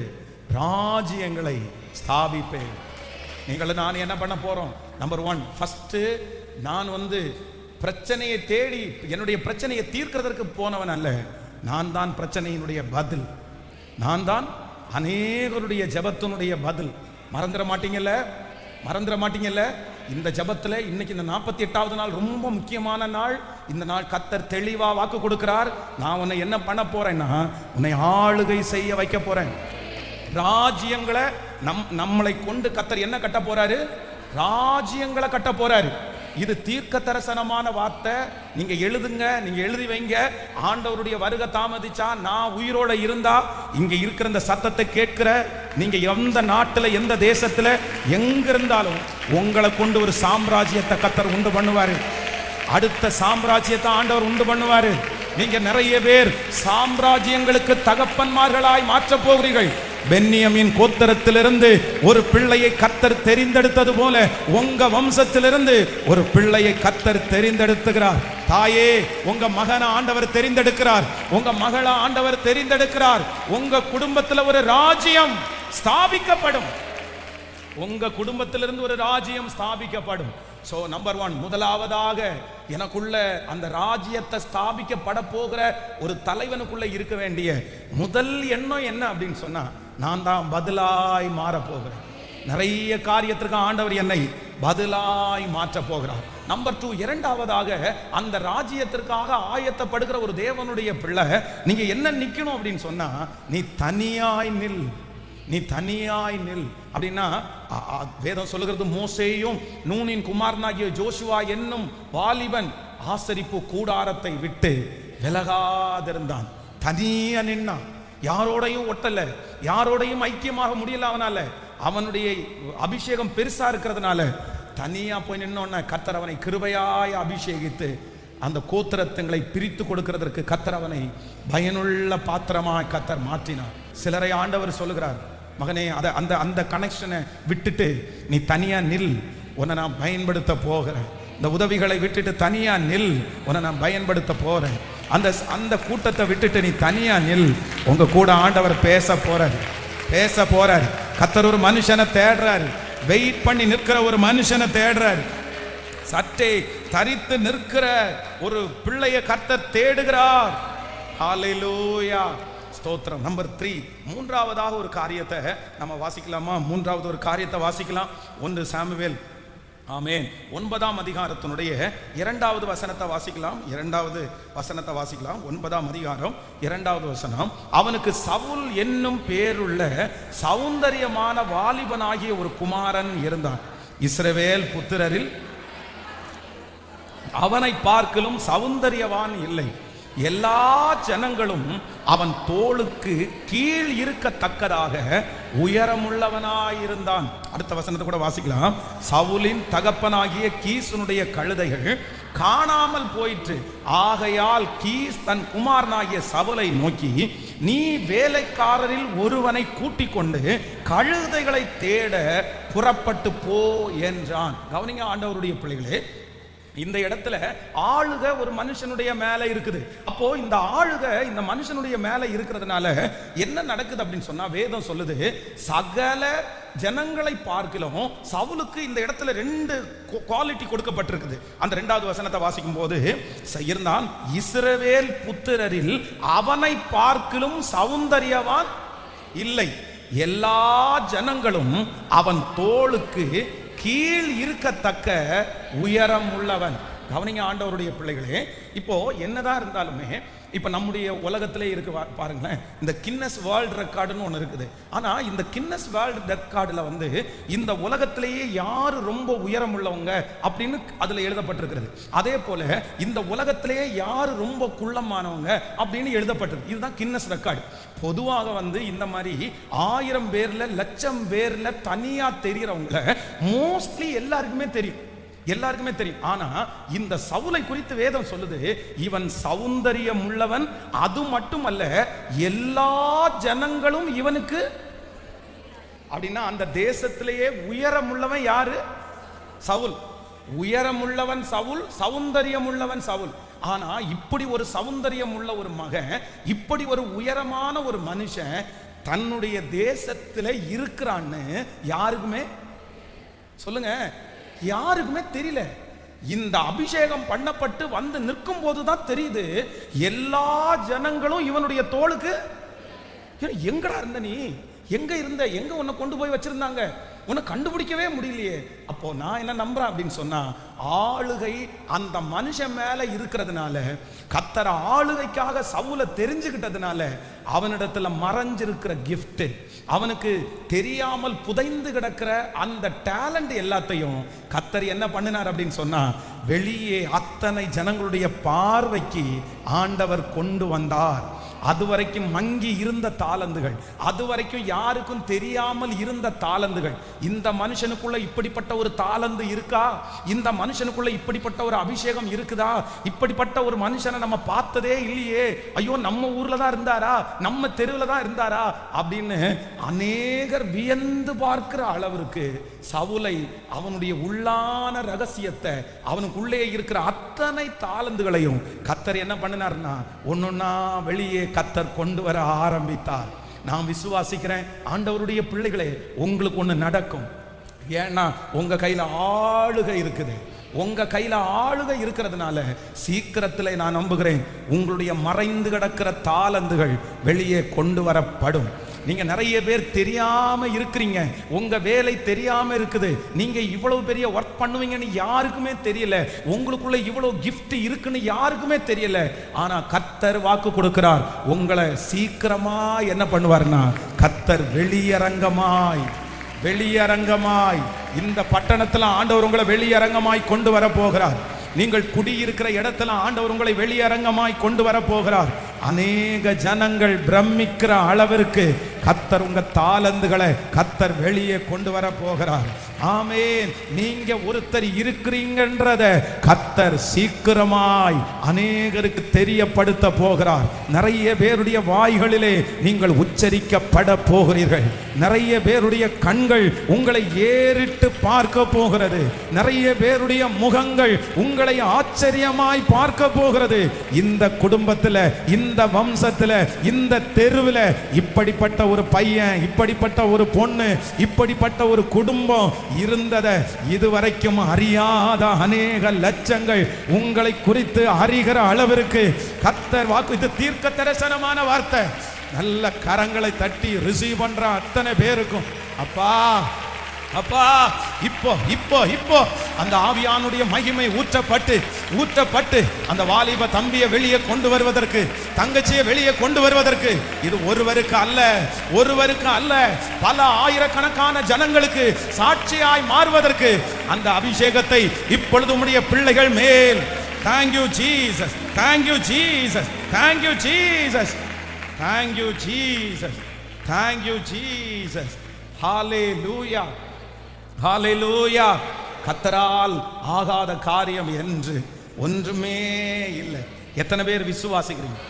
ராஜ்யங்களை ஸ்தாபிப்பேன். நான் என்ன பண்ண போறோம்? நம்பர் 1, ஃபர்ஸ்ட் நான் பிரச்சனையை தேடி என்னுடைய பிரச்சனையை தீர்க்கிறதற்கு போனவன் அல்ல. நான் தான் பிரச்சனையினுடைய பதில், நான் தான் அநேகருடைய ஜெபத்தினுடைய பதில். மறந்துட மாட்டீங்கல்ல. இந்த ஜெபத்துல இன்னைக்கு இந்த 48வது நாள் ரொம்ப முக்கியமான நாள். இந்த நாள் கர்த்தர் தெளிவா வாக்கு கொடுக்கிறார். நான் உன்னை என்ன பண்ண போறேன்னா, உன்னை ஆளுகை செய்ய வைக்க போறேன். ராஜ்யங்களை நம்மளை கொண்டு கர்த்தர் என்ன கட்ட போறாரு? ராஜ்யங்களை கட்ட போறாரு. இது தீர்க்க தரிசனமான வார்த்தை. நீங்க எழுதுங்க, நீங்க எழுதி வைங்க. ஆண்டவருடைய வருகை தாமதிச்சா, நான் உயிரோட இருந்தா இங்க இருக்கிற இந்த சத்தத்தை கேட்கிற நீங்க எந்த நாட்டுல எந்த தேசத்துல எங்க இருந்தாலும் உங்களை கொண்டு ஒரு சாம்ராஜ்யத்தை கர்த்தர் உண்டு பண்ணுவாரு. அடுத்த சாம்ராஜ்யத்தை ஆண்டவர் உண்டு பண்ணுவாரு. நீங்க நிறைய பேர் சாம்ராஜ்யங்களுக்கு தகப்பன்மார்களாய் மாற்ற போகிறீர்கள். பென்னியமின் கோத்திரத்திலிருந்து ஒரு பிள்ளையை கர்த்தர் தெரிந்தெடுத்தது போல உங்க வம்சத்திலிருந்து ஒரு பிள்ளையை கர்த்தர் தெரிந்தெடுத்துகிறார். தாயே, உங்க மகனை ஆண்டவர் தெரிந்தெடுக்கிறார், உங்க மகளை ஆண்டவர் தெரிந்தெடுக்கிறார். உங்க குடும்பத்துல ஒரு ராஜ்யம் ஸ்தாபிக்கப்படும், உங்க குடும்பத்திலிருந்து ஒரு ராஜ்யம் ஸ்தாபிக்கப்படும். சோ நம்பர் 1, முதலாவதாக எனக்குள்ள அந்த ராஜ்யத்தை ஸ்தாபிக்கப்பட போகிற ஒரு தலைவனுக்குள்ள இருக்க வேண்டிய முதல் எண்ணம் என்ன அப்படின்னு சொன்னா, நான் தான் பதிலாய் மாற போகிறேன். நிறைய காரியத்திற்கு ஆண்டவர் என்னை பதிலாய் மாற்ற போகிறார். நம்பர் 2, இரண்டாவதாக அந்த ராஜ்யத்திற்காக ஆயத்தப்படுகிற ஒரு தேவனுடைய பிள்ளை நீங்க என்ன நிக்கணும் அப்படின்னு சொன்னா, நீ தனியாய் நில், நீ தனியாய் நில் அப்படின்னா வேதம் சொல்லுகிறது, மோசேயும் நூனின் குமாரனாகிய ஜோஷுவா என்னும் வாலிபன் ஆசரிப்பு கூடாரத்தை விட்டு விலகாதிருந்தான். தனியா நின்னான், யாரோடையும் ஒட்டல, யாரோடையும் ஐக்கியமாக முடியல. அவனுடைய அபிஷேகம் பெருசா இருக்கிறதுனால தனியா போய் நின்னோன்ன கர்த்தர் அவனை கிருபையாய் அபிஷேகித்து அந்த கோத்திரத்துங்களை பிரித்து கொடுக்கிறதற்கு கர்த்தர் அவனை பயனுள்ள பாத்திரமாய் கர்த்தர் மாற்றினார். சிலரை ஆண்டவர் சொல்லுகிறார், மகனே அந்த அந்த கனெக்ஷனை விட்டுட்டு நீ தனியா நில், உன்னை நான் பயன்படுத்த போகிறேன். இந்த உதவிகளை விட்டுட்டு தனியா நில், உன்னை நான் பயன்படுத்த போறேன். அந்த அந்த கூட்டத்தை விட்டுட்டு நீ தனியா நில், உங்க கூட ஆண்டவர் பேச போறாரு. கர்த்தர் ஒரு மனுஷனை தேடுறாரு, வெயிட் பண்ணி நிற்கிற ஒரு மனுஷனை தேடுறாரு. சற்றே தரித்து நிற்கிற ஒரு பிள்ளையை கர்த்தர் தேடுகிறார். ஹல்லேலூயா, ஸ்தோத்திரம். நம்பர் 3, மூன்றாவதாக ஒரு காரியத்தை நம்ம வாசிக்கலாமா? மூன்றாவது ஒரு காரியத்தை வாசிக்கலாம். 1 சாமுவேல் ஆமென் 9ஆம் அதிகாரத்தினுடைய 2வது வசனத்தை வாசிக்கலாம். 2வது வசனத்தை வாசிக்கலாம். 9ஆம் அதிகாரம் 2வது வசனம். அவனுக்கு சவுல் என்னும் பேருள்ள சௌந்தரியமான வாலிபனாகிய ஒரு குமாரன் இருந்தான். இஸ்ரவேல் புத்திரரில் அவனை பார்க்கலும் சௌந்தரியவான் இல்லை. எல்லா ஜனங்களும் அவன் தோளுக்கு கீழ் இருக்கத்தக்கதாக உயரமுள்ளவனாயிருந்தான். அடுத்த வசனத்தை கூட வாசிக்கலாம். சவுலின் தகப்பனாகிய கீசுனுடைய கழுதைகள் காணாமல் போயிற்று. ஆகையால் கீஸ் தன் குமாரனாகிய சவுலை நோக்கி, நீ வேலைக்காரரில் ஒருவனை கூட்டிக் கொண்டு கழுதைகளை தேட புறப்பட்டு போ என்றான். கவனிங்க ஆண்டவருடைய பிள்ளைகளே, இந்த இடத்துல ஆளுக ஒரு மனுஷனுடைய மேல இருக்குது. அப்போ இந்த ஆளுக இந்த மனுஷனுடைய மேல இருக்கிறதுனால என்ன நடக்குது அப்படின்னு சொன்னா, வேதம் சொல்லுது, சகல ஜனங்களை பார்க்கலாம் சவுலுக்கு இந்த இடத்துல 2 குவாலிட்டி கொடுக்கப்பட்டிருக்குது. அந்த 2வது வசனத்தை வாசிக்கும் போது இருந்தான், இஸ்ரவேல் புத்திரரில் அவனை பார்க்கலும் சௌந்தரியவான் இல்லை. எல்லா ஜனங்களும் அவன் தோளுக்கு கீழ் இருக்கத்தக்க உயரம் உள்ளவன். கவனிங்க ஆண்டவருடைய பிள்ளைகளே, இப்போ என்னதான் இருந்தாலுமே இப்போ நம்முடைய உலகத்திலே இருக்கு பாருங்களேன், இந்த கின்னஸ் வேர்ல்டு ரெக்கார்டுன்னு ஒன்று இருக்குது. ஆனால் இந்த கின்னஸ் வேர்ல்டு ரெக்கார்டில் இந்த உலகத்திலேயே யார் ரொம்ப உயரம் உள்ளவங்க அப்படின்னு அதில் எழுதப்பட்டிருக்கிறது. அதே போல இந்த உலகத்திலேயே யார் ரொம்ப குள்ளமானவங்க அப்படின்னு எழுதப்பட்டிருக்கு. இதுதான் கின்னஸ் ரெக்கார்டு. பொதுவாக இந்த மாதிரி 1000 பேர்ல 1,00,000 பேர்ல தனியா தெரிகிறவங்கள மோஸ்ட்லி எல்லாருக்குமே தெரியும். ஆனா இந்த சவுலை குறித்து வேதம் சொல்லுது, இவன் சௌந்தரியம் உள்ளவன். அது மட்டுமல்ல, எல்லா ஜனங்களும் இவனுக்கு அப்படின்னா அந்த தேசத்திலேயே உயரம் உள்ளவன் யாரு? சவுல். உயரம் உள்ளவன் சவுல், சௌந்தரியம் உள்ளவன் சவுல். ஆனா இப்படி ஒரு சௌந்தரியம் உள்ள ஒரு மகன், இப்படி ஒரு உயரமான ஒரு மனுஷன் தன்னுடைய தேசத்துல இருக்கிறான்னு யாருக்குமே சொல்லுங்க, யாருக்குமே தெரியல. இந்த அபிஷேகம் பண்ணப்பட்டு நிற்கும் போதுதான் தெரியுது, எல்லா ஜனங்களும் இவனுடைய தோளுக்கு, எங்கடா இருந்த நீ, எங்க இருந்த, எங்க உன்னை கொண்டு போய் வச்சிருந்தாங்க, உன்னை கண்டுபிடிக்கவே முடியலையே. அப்போ நான் என்ன நம்புறேன் அப்படின்னு சொன்னா, ஆளுகை அந்த மனுஷன் மேல இருக்கிறதுனால, கர்த்தர் ஆளுகைக்காக சவுலை தெரிஞ்சுக்கிட்டதுனால அவனிடத்துல மறைஞ்சிருக்கிற கிஃப்ட், அவனுக்கு தெரியாமல் புதைந்து கிடக்கிற அந்த டேலண்ட் எல்லாத்தையும் கர்த்தர் என்ன பண்ணினார் அப்படின்னு சொன்னா, வெளியே அத்தனை ஜனங்களுடைய பார்வைக்கு ஆண்டவர் கொண்டு வந்தார். அதுவரைக்கும் மங்கி இருந்த தாளந்துகள், அதுவரைக்கும் யாருக்கும் தெரியாமல் இருந்த தாளந்துகள், இந்த மனுஷனுக்குள்ள இப்படிப்பட்ட ஒரு தாளந்து இருக்கா, இந்த மனுஷனுக்குள்ள இப்படிப்பட்ட ஒரு அபிஷேகம் இருக்குதா, இப்படிப்பட்ட ஒரு மனுஷனை நம்ம பார்த்ததே இல்லையே, ஐயோ நம்ம ஊர்ல தான் இருந்தாரா, நம்ம தெருவில் தான் இருந்தாரா அப்படின்னு அநேகர் வியந்து பார்க்கிற அளவிற்கு சவுலை, அவனுடைய உள்ளான ரகசியத்தை, அவனுக்குள்ளே இருக்கிற அத்தனை தாளந்துகளையும் கர்த்தர் என்ன பண்ணினார்னா ஒன்னொன்னா வெளியே கர்த்தர் கொண்டு வர ஆரம்பித்தார். நான் விசுவாசிக்கிறேன் ஆண்டவருடைய பிள்ளைகளே, உங்களுக்கு ஒண்ணு நடக்கும். ஏன்னா உங்க கையில ஆளுகை இருக்குது. உங்க கையில ஆளுகை இருக்கிறதுனால சீக்கிரத்தில் நான் நம்புகிறேன் உங்களுடைய மறைந்து கிடக்கிற தாளந்துகள் வெளியே கொண்டு வரப்படும். நீங்க நிறைய பேர் தெரியாம இருக்கிறீங்க, உங்க வேலை தெரியாம இருக்குது, நீங்க இவ்வளவு பெரிய ஒர்க் பண்ணுவீங்கன்னு யாருக்குமே தெரியல, உங்களுக்குள்ள இவ்வளவு கிஃப்ட் இருக்குன்னு யாருக்குமே தெரியல. ஆனா கர்த்தர் வாக்கு கொடுக்கிறார், உங்களை சீக்கிரமா என்ன பண்ணுவார்னா கர்த்தர் வெளியரங்கமாய் இந்த பட்டணத்துல ஆண்டவர் உங்களை வெளியரங்கமாய் கொண்டு வர போகிறார். நீங்கள் குடியிருக்கிற இடத்துல ஆண்டவர் உங்களை வெளியரங்கமாய் கொண்டு வர போகிறார். அநேக ஜனங்கள் பிரமிக்கிற அளவிற்கு கர்த்தர் உங்க தாளந்துகளை கர்த்தர் வெளியே கொண்டு வர போகிறார். ஆமென். நீங்க ஒருத்தர் இருக்கிறீங்கன்றத கர்த்தர் சீக்கிரமாய் அநேகருக்கு தெரியப்படுத்த போகிறார். நிறைய பேருடைய வாய்களிலே நீங்கள் உச்சரிக்கப்பட போகிறீர்கள். நிறைய பேருடைய கண்கள் உங்களை ஏறிட்டு பார்க்க போகிறது. நிறைய பேருடைய முகங்கள் உங்களை ஆச்சரியமாய் பார்க்க போகிறது. இந்த குடும்பத்தில், இந்த வம்சத்தில், இந்த தெருவில் இப்படிப்பட்ட ஒரு பையன், இப்படிப்பட்ட ஒரு பொண்ணு, இப்படிப்பட்ட ஒரு குடும்பம் இருந்ததை இதுவரைக்கும் அறியாத அநேக லட்சங்கள் உங்களை குறித்து அறிகிற அளவிற்கு கர்த்தர் வாக்கு. இது தீர்க்க தரிசனமான வார்த்தை. நல்ல கரங்களை தட்டி ரிசீவ் பண்ற அத்தனை பேருக்கும் அப்பா அப்பா இப்போ இப்போ இப்போ அந்த ஆவியானுடைய மகிமை ஊற்றப்பட்டு அந்த வாலிப தம்பியை வெளியே கொண்டு வருவதற்கு, தங்கச்சியை வெளியே கொண்டு வருவதற்கு, இது ஒருவருக்கு அல்ல பல ஆயிரக்கணக்கான ஜனங்களுக்கு சாட்சியாய் மாறுவதற்கு அந்த அபிஷேகத்தை இப்பொழுது உம்முடைய பிள்ளைகள் மேல். Thank you Jesus, thank you Jesus, thank you Jesus, thank you Jesus, thank you Jesus. Hallelujah, ஹalleluya. கர்த்தரால் ஆகாத காரியம் என்று ஒன்றுமே இல்லை. எத்தனை பேர் விசுவாசிக்கிறீங்க?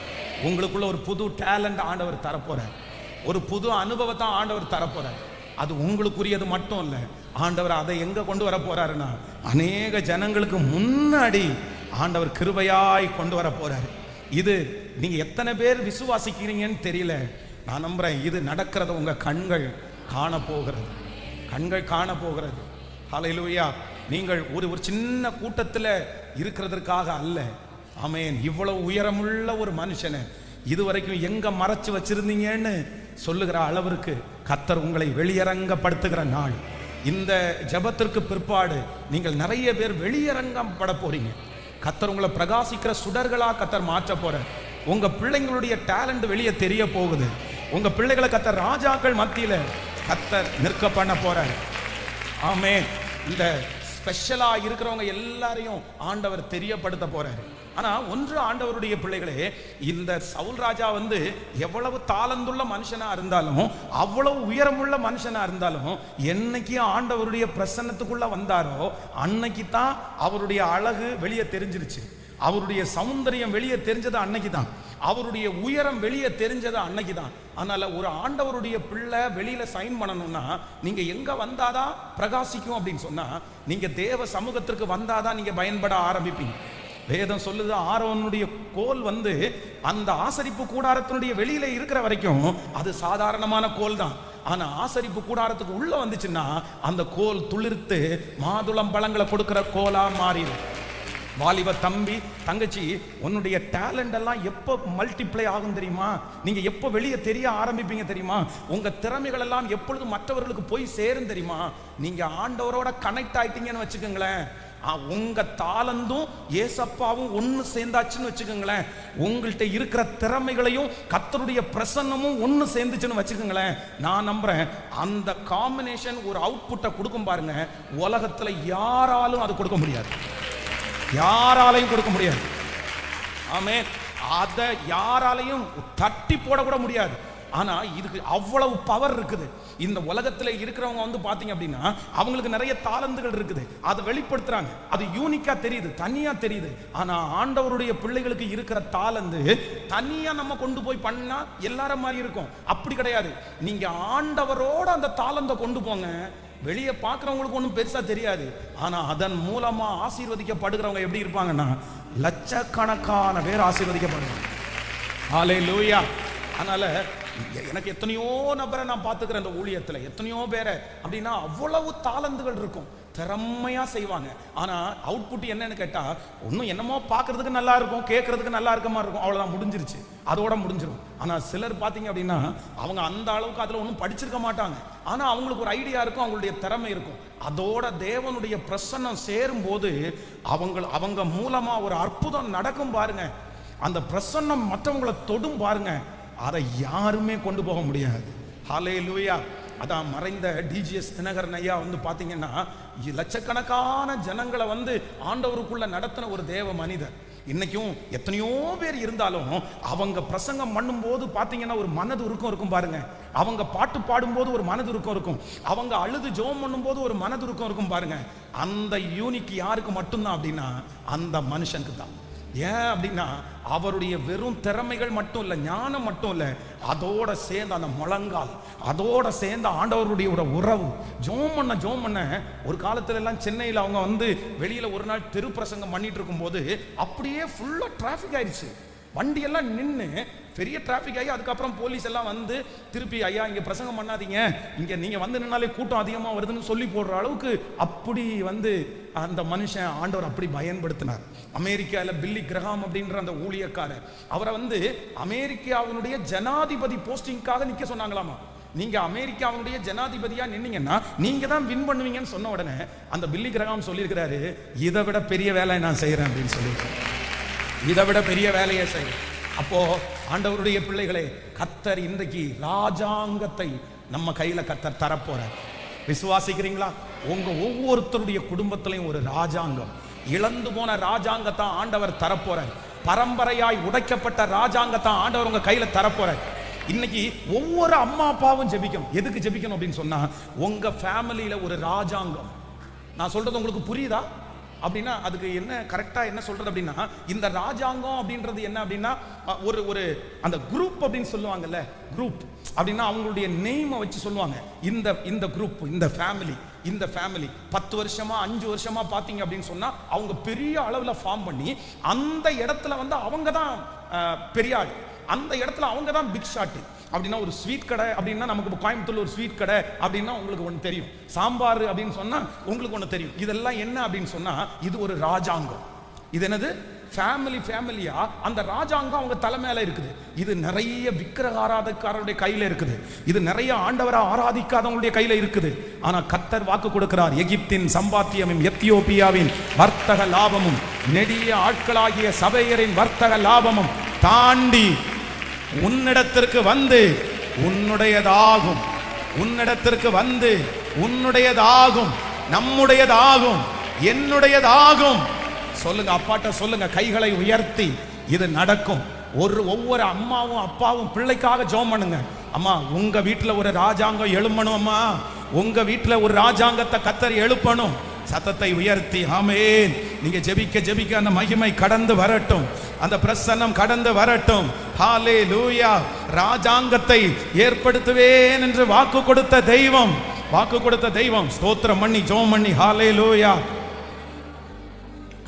உங்களுக்குள்ள ஒரு புது டேலண்ட் ஆண்டவர் தரப்போறார், ஒரு புது அனுபவத்தை ஆண்டவர் தரப்போறார். அது உங்களுக்குரியது மட்டும் இல்லை, ஆண்டவர் அதை எங்க கொண்டு வர போறாருன்னா அநேக ஜனங்களுக்கு முன்னாடி ஆண்டவர் கிருபையாய் கொண்டு வர போறாரு. இது நீங்க எத்தனை பேர் விசுவாசிக்கிறீங்கன்னு தெரியல. நான் நம்புறேன் இது நடக்கிறத உங்க கண்கள் காண போகிறது. ஹல்லேலூயா. நீங்கள் ஒரு சின்ன கூட்டத்தில் இருக்கிறதற்காக அல்ல. ஆமென். இவ்வளவு உயரமுள்ள ஒரு மனுஷனை இதுவரைக்கும் எங்க மறைச்சு வச்சிருந்தீங்கன்னு சொல்லுகிற அளவிற்கு கர்த்தர் உங்களை வெளியரங்கப்படுத்துகிற நாள். இந்த ஜெபத்திற்கு பிற்பாடு நீங்கள் நிறைய பேர் வெளியரங்கப்பட போறீங்க. கர்த்தர் உங்களை பிரகாசிக்கிற சுடர்களா கர்த்தர் மாற்ற போற. உங்க பிள்ளைங்களுடைய டேலண்ட் வெளியே தெரிய போகுது. உங்க பிள்ளைகளை கர்த்தர் ராஜாக்கள் மத்தியில கர்த்தர் நிற்க பண்ண போறார். ஆமென். இந்த ஸ்பெஷலா இருக்கிறவங்க எல்லாரையும் ஆண்டவர் தெரியப்படுத்த போறாரு. ஆனா ஒன்று ஆண்டவருடைய பிள்ளைகளே, இந்த சவுல் ராஜா எவ்வளவு தாளந்துள்ள மனுஷனா இருந்தாலும், அவ்வளவு உயரமுள்ள மனுஷனா இருந்தாலும், என்னைக்கு ஆண்டவருடைய பிரசன்னத்துக்குள்ள வந்தாரோ அன்னைக்கு தான் அவருடைய அழகு வெளியே தெரிஞ்சிருச்சு. அவருடைய சௌந்தரியம் வெளியே தெரிஞ்சது அன்னைக்கு தான். அவருடைய உயரம் வெளியே தெரிஞ்சது அன்னைக்கு தான். அதனால ஒரு ஆண்டவருடைய பிள்ளை வெளியில சைன் பண்ணணும்னா நீங்க எங்க வந்தாதான் பிரகாசிக்கும் அப்படின்னு சொன்னா, நீங்க தேவ சமூகத்திற்கு வந்தாதான் நீங்க பயன்பட ஆரம்பிப்பீங்க. வேதம் சொல்லுது, ஆரோனுடைய கோல் அந்த ஆசரிப்பு கூடாரத்தினுடைய வெளியில இருக்கிற வரைக்கும் அது சாதாரணமான கோல் தான். ஆனா ஆசரிப்பு கூடாரத்துக்கு உள்ள வந்துச்சுன்னா அந்த கோல் துளிர்த்து மாதுளம் பழங்களை கொடுக்கிற கோலா மாறிடும். வாலிப தம்பி, தங்கச்சி, உன்னுடைய டேலண்ட் எல்லாம் எப்போ மல்டிப்ளை ஆகும் தெரியுமா? நீங்க எப்போ வெளியே தெரிய ஆரம்பிப்பீங்க தெரியுமா? உங்க திறமைகள் எல்லாம் எப்பொழுது மற்றவர்களுக்கு போய் சேரும் தெரியுமா? நீங்க ஆண்டவரோட கனெக்ட் ஆயிட்டீங்கன்னு வச்சுக்கோங்களேன், உங்க தாளந்தும் ஏசப்பாவும் ஒன்னு சேர்ந்தாச்சுன்னு வச்சுக்கோங்களேன், உங்கள்கிட்ட இருக்கிற திறமைகளையும் கர்த்தருடைய பிரசன்னமும் ஒன்னு சேர்ந்துச்சுன்னு வச்சுக்கோங்களேன், நான் நம்புறேன் அந்த காம்பினேஷன் ஒரு அவுட்புட்டை கொடுக்கும் பாருங்க, உலகத்துல யாராலும் அது கொடுக்க முடியாது, யாராலையும் கொடுக்க முடியாது. ஆமென். அதை யாராலையும் தட்டி போட கூட முடியாது. ஆனா இதுக்கு அவ்வளவு பவர் இருக்குது. இந்த உலகத்துல இருக்கிறவங்க பாத்தீங்க அப்படின்னா அவங்களுக்கு நிறைய தாளந்துகள் இருக்குது, அதை வெளிப்படுத்துறாங்க, அது யூனிக்கா தெரியுது, தனியா தெரியுது. ஆனா ஆண்டவருடைய பிள்ளைகளுக்கு இருக்கிற தாளந்து தனியா நம்ம கொண்டு போய் பண்ணா எல்லாரும் மாதிரி இருக்கும். அப்படி கிடையாது. நீங்க ஆண்டவரோட அந்த தாளந்தை கொண்டு போங்க, வெளியே பார்க்குறவங்களுக்கு ஒன்றும் பெருசா தெரியாது. ஆனா அதன் மூலமா ஆசீர்வதிக்கப்படுகிறவங்க எப்படி இருப்பாங்கன்னா லட்சக்கணக்கான பேர் ஆசீர்வதிக்கப்படுவாங்க. ஹல்லேலூயா. அதனால எனக்கு எத்தனையோ நபரை நான் பார்த்துக்கிறேன் இந்த ஊழியத்தில், எத்தனையோ பேரை அப்படின்னா அவ்வளவு தாளந்துகள் இருக்கும். திறமையா செய்வாங்க. ஆனா அவுட்புட் என்னன்னு கேட்டா, ஒன்னும் என்னமோ பார்க்கிறதுக்கு நல்லா இருக்கும், கேட்கறதுக்கு நல்லா இருக்க மாதிரி இருக்கும், அவ்வளவுதான், முடிஞ்சிருச்சு, அதோட முடிஞ்சிடும். ஆனா சிலர் பார்த்தீங்க அப்படின்னா அவங்க அந்த அளவுக்கு அதுல ஒன்றும் படிச்சிருக்க மாட்டாங்க. ஆனா அவங்களுக்கு ஒரு ஐடியா இருக்கும், அவங்களுடைய திறமை இருக்கும். அதோட தேவனுடைய பிரசன்னம் சேரும் போது அவங்க மூலமா ஒரு அற்புதம் நடக்கும் பாருங்க. அந்த பிரசன்னம் மற்றவங்களை தொடும் பாருங்க, அதை யாருமே கொண்டு போக முடியாது. ஹல்லேலூயா. அதான் மறைந்த டிஜிஎஸ் தினகரன் ஐயா வந்து பார்த்தீங்கன்னா லட்சக்கணக்கான ஜனங்களை வந்து ஆண்டவருக்குள்ள நடத்தின ஒரு தேவ மனிதர். இன்னைக்கும் எத்தனையோ பேர் இருந்தாலும் அவங்க பிரசங்கம் பண்ணும்போது பார்த்தீங்கன்னா ஒரு மனது உருக்கம் இருக்கும் பாருங்க. அவங்க பாட்டு பாடும்போது ஒரு மனது உருக்கம் இருக்கும், அவங்க அழுது ஜெபம் பண்ணும்போது ஒரு மனது உருக்கம் இருக்கும் பாருங்க. அந்த யூனிக் யாருக்கு மட்டும்தான் அப்படின்னா அந்த மனுஷனுக்கு தான். ஏன் அப்படின்னா அவருடைய வெறும் திறமைகள் மட்டும் இல்லை, ஞானம் மட்டும் இல்லை, அதோட சேர்ந்த அந்த முழங்கால், அதோட சேர்ந்த ஆண்டவருடைய உறவு. ஜோம் பண்ண ஒரு காலத்துல எல்லாம் சென்னையில் அவங்க வந்து வெளியில ஒரு நாள் தெரு பிரசங்கம் பண்ணிட்டு இருக்கும் போது அப்படியே ஃபுல்லா டிராஃபிக் ஆயிடுச்சு. வண்டி எல்லாம் நின்று பெரிய டிராஃபிக் ஆகி அதுக்கப்புறம் போலீஸ் எல்லாம் வந்து திருப்பி ஐயா இங்க பிரசங்கம் பண்ணாதீங்க, இங்க நீங்க வந்து நின்னாலே கூட்டம் அதிகமா வருதுன்னு சொல்லி போடுற அளவுக்கு அப்படி வந்து அந்த மனுஷன் ஆண்டவர் அப்படி பயன்படுத்தினார். அமெரிக்காவில் பில்லி கிரஹாம் அப்படின்ற அந்த ஊழியக்காரர், அவரை வந்து அமெரிக்காவினுடைய ஜனாதிபதி போஸ்டிங்காக நிக்க சொன்னாங்களாமா. நீங்க அமெரிக்காவுடைய ஜனாதிபதியா நின்னீங்கன்னா நீங்க தான் வின் பண்ணுவீங்கன்னு சொன்ன உடனே அந்த பில்லி கிரஹாம் சொல்லியிருக்கிறாரு, இதை விட பெரிய வேலையை நான் செய்யறேன் அப்படின்னு சொல்லியிருக்கேன், இதை விட பெரிய வேலையை செய்ய. அப்போ ஆண்டவருடைய பிள்ளைகளே, கர்த்தர் இன்றைக்கு ராஜாங்கத்தை நம்ம கையில கர்த்தர் தரப்போறார். விசுவாசிக்கிறீங்களா? உங்க ஒவ்வொருத்தருடைய குடும்பத்திலையும் ஒரு ராஜாங்கம், இழந்து போன ராஜாங்கத்தை ஆண்டவர் தரப்போறார். பரம்பரையாய் உடைக்கப்பட்ட ராஜாங்கத்தை ஆண்டவர் உங்க கையில தரப்போறார். இன்னைக்கு ஒவ்வொரு அம்மா அப்பாவும் ஜெபிக்கணும். எதுக்கு ஜெபிக்கணும் அப்படின்னு சொன்னா, உங்க ஃபேமிலியில ஒரு ராஜாங்கம். நான் சொல்றது உங்களுக்கு புரியுதா அப்படின்னா அதுக்கு என்ன கரெக்டா என்ன சொல்றது அப்படின்னா, இந்த ராஜாங்கம் அப்படின்றது என்ன அப்படின்னா ஒரு அந்த குரூப் அப்படின்னு சொல்லுவாங்கல்ல, குரூப் அப்படின்னா அவங்களுடைய நேமை வச்சு சொல்லுவாங்க. இந்த குரூப், இந்த ஃபேமிலி 10 வருஷமா 5 வருஷமா பாத்தீங்க அப்படின்னு சொன்னா அவங்க பெரிய அளவுல ஃபார்ம் பண்ணி அந்த இடத்துல வந்து அவங்க தான் பெரிய ஆள், அந்த இடத்துல அவங்க தான் பிக் ஷாட். அப்படின்னா ஒரு ஸ்வீட் கடை அப்படின்னா நமக்கு கோயம்புத்தூர்ல ஒரு ஸ்வீட் கடை அப்படின்னா உங்களுக்கு ஒன்று தெரியும், சாம்பார் அப்படின்னு சொன்னா உங்களுக்கு ஒன்று தெரியும். இதெல்லாம் என்ன அப்படின்னு சொன்னா இது ஒரு ராஜாங்கம். இது என்னது? ஃபேமிலியா அந்த ராஜாங்கம் அவங்க தலை மேல இருக்குது. இது நிறைய விக்கிரக ஆராதக்காரருடைய கையில இருக்குது, இது நிறைய ஆண்டவரை ஆராதிக்காதவங்களுடைய கையில இருக்குது. ஆனா கர்த்தர் வாக்கு கொடுக்கிறார், எகிப்தின் சம்பாத்தியமும் எத்தியோப்பியாவின் வர்த்தக லாபமும் நெடிய ஆட்களாகிய சபையரின் வர்த்தக லாபமும் தாண்டி உன்னிடத்திற்கு வந்து உன்னுடையதாகும், உன்னிடத்திற்கு வந்து உன்னுடையதாகும், நம்முடையதாகும், என்னுடையதாகும். சொல்லுங்க, அப்பாட்ட சொல்லுங்க, கைகளை உயர்த்தி இது நடக்கும். ஒவ்வொரு அம்மாவும் அப்பாவும் பிள்ளைக்காக ஜெபம் பண்ணுங்க. அம்மா உங்க வீட்டுல ஒரு ராஜாங்கம் எழும்பணும், அம்மா உங்க வீட்டுல ஒரு ராஜாங்கத்தை கர்த்தர் எழுப்பணும். சத்தத்தை உயர்த்தி ஆமென். நீங்க ஜெபிக்க அந்த மகிமை கடந்து வரட்டும், அந்த பிரசன்னம் கடந்து வரட்டும். ஹல்லேலூயா. ராஜாங்கத்தை ஏற்படுத்துவேன் என்று வாக்கு கொடுத்த தெய்வம் ஸ்தோத்திரம் பண்ணி ஜெபம் பண்ணி ஹல்லேலூயா,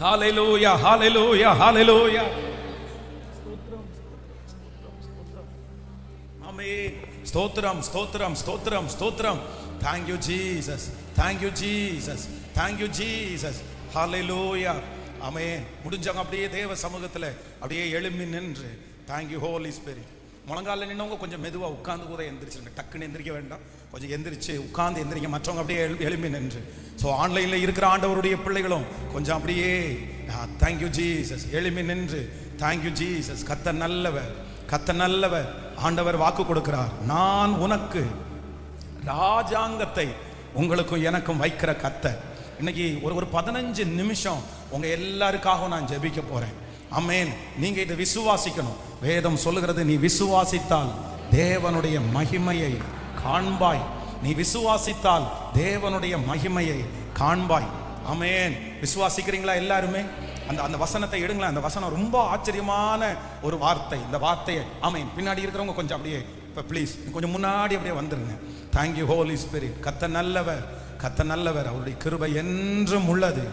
ஹல்லேலூயா, ஹல்லேலூயா, ஹல்லேலூயா. ஆமென். ஸ்தோத்திரம், ஸ்தோத்திரம், ஸ்தோத்திரம், ஸ்தோத்திரம். Thank you Jesus, thank you Jesus, thank you Jesus. Hallelujah. ஆமென். முடிஞ்சவங்க அப்படியே தேவ சமூகத்தில் அப்படியே எழும்பி நின்று thank you Holy Spirit. முழங்கால நின்னவங்க கொஞ்சம் மெதுவாக உட்கார்ந்து கூட எந்திரிச்சிருங்க, டக்குன்னு எந்திரிக்க வேண்டாம், கொஞ்சம் எந்திரிச்சு உட்கார்ந்து எந்திரிக்க. மற்றவங்க அப்படியே எழும்பி நின்று. ஸோ ஆன்லைனில் இருக்கிற ஆண்டவருடைய பிள்ளைகளும் கொஞ்சம் அப்படியே thank you Jesus எழும்பி நின்று thank you Jesus. கர்த்தர் நல்லவர். ஆண்டவர் வாக்கு கொடுக்கிறார், நான் உனக்கு ராஜாங்கத்தை உங்களுக்கும் எனக்கும் வைக்கிற கர்த்தர். இன்னைக்கு ஒரு 15 நிமிஷம் உங்க எல்லாருக்காகவும் நான் ஜெபிக்க போறேன். ஆமென். நீங்க இதை விசுவாசிக்கணும். வேதம் சொல்லுகிறது, நீ விசுவாசித்தால் தேவனுடைய மகிமையை காண்பாய். நீ விசுவாசித்தால் தேவனுடைய மகிமையை காண்பாய். ஆமென். விசுவாசிக்கிறீங்களா எல்லாருமே? அந்த வசனத்தை எடுங்களேன். அந்த வசனம் ரொம்ப ஆச்சரியமான ஒரு வார்த்தை. இந்த வார்த்தையை ஆமென். பின்னாடி இருக்கிறவங்க கொஞ்சம் அப்படியே ப்ளீஸ் கொஞ்சம் முன்னாடி அப்படியே வந்துருங்க. Thank you Holy Spirit. கர்த்தர் நல்லவர், அவருடைய கிருபை என்றும் உள்ளது.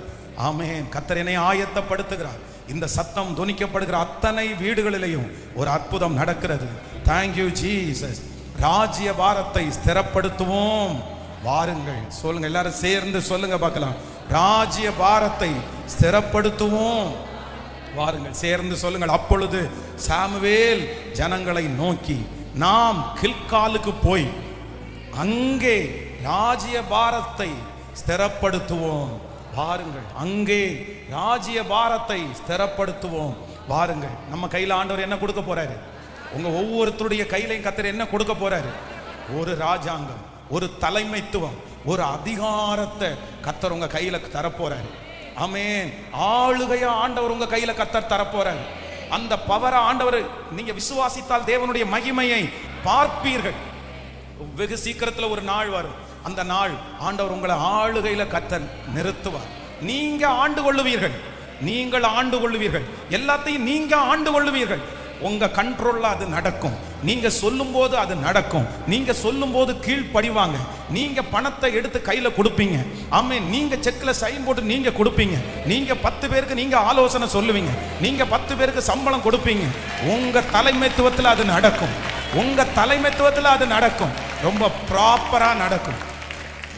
ஆமென். கர்த்தர் என்னை ஆயத்தப்படுத்துகிறார். இந்த சத்தம் துணிக்கப்படுகிற அத்தனை வீடுகளிலேயும் ஒரு அற்புதம் நடக்கிறது. Thank you Jesus. ராஜ்ய பாரத்தை ஸ்திரப்படுத்துவோம், வாருங்கள். சொல்லுங்க, எல்லாரும் சேர்ந்து சொல்லுங்க பார்க்கலாம். ராஜ்ய பாரத்தை ஸ்திரப்படுத்துவோம். வாருங்கள், சேர்ந்து சொல்லுங்கள். அப்பொழுது சாமுவேல் ஜனங்களை நோக்கி, நாம் கில்காலுக்கு போய் அங்கே ராஜ்ய பாரத்தை ஸ்திரப்படுத்துவோம். வாருங்கள், அங்கே ராஜ்ய பாரத்தை ஸ்திரப்படுத்துவோம். வாருங்கள். நம்ம கையில ஆண்டவர் என்ன கொடுக்க போறாரு? உங்க ஒவ்வொருத்தருடைய கையிலையும் கர்த்தர் என்ன கொடுக்க போறாரு? ஒரு ராஜாங்கம், ஒரு தலைமைத்துவம், ஒரு அதிகாரத்தை கர்த்தர் உங்க கையில தரப்போறாரு. ஆமென். ஆளுகையா ஆண்டவர் உங்க கையில கர்த்தர் தரப்போறாரு. அந்த பவரை ஆண்டவர் நீங்க விசுவாசித்தால் தேவனுடைய மகிமையை பார்ப்பீர்கள். வெகு சீக்கிரத்துல ஒரு நாள் வரும். அந்த நாள் ஆண்டவர் உங்களை ஆளுகையில கர்த்தர் நிறுத்துவார். நீங்க ஆண்டு கொள்ளுவீர்கள். நீங்கள் ஆண்டு கொள்ளுவீர்கள். எல்லாத்தையும் நீங்க ஆண்டு கொள்ளுவீர்கள். உங்க கண்ட்ரோல்ல அது நடக்கும். நீங்க சொல்லும் போது அது நடக்கும். நீங்க சொல்லும் போது கீழ்ப்படிவாங்க. நீங்க பணத்தை எடுத்து கையில கொடுப்பீங்க. ஆமென். நீங்க செக்ல சைன் போட்டு நீங்க கொடுப்பீங்க. நீங்க 10 பேருக்கு நீங்க ஆலோசனை சொல்லுவீங்க. நீங்க 10 பேருக்கு சம்பளம் கொடுப்பீங்க. உங்க தலைமைத்துவத்தில் அது நடக்கும். உங்க தலைமைத்துவத்தில் அது நடக்கும். ரொம்ப ப்ராப்பரா நடக்கும்.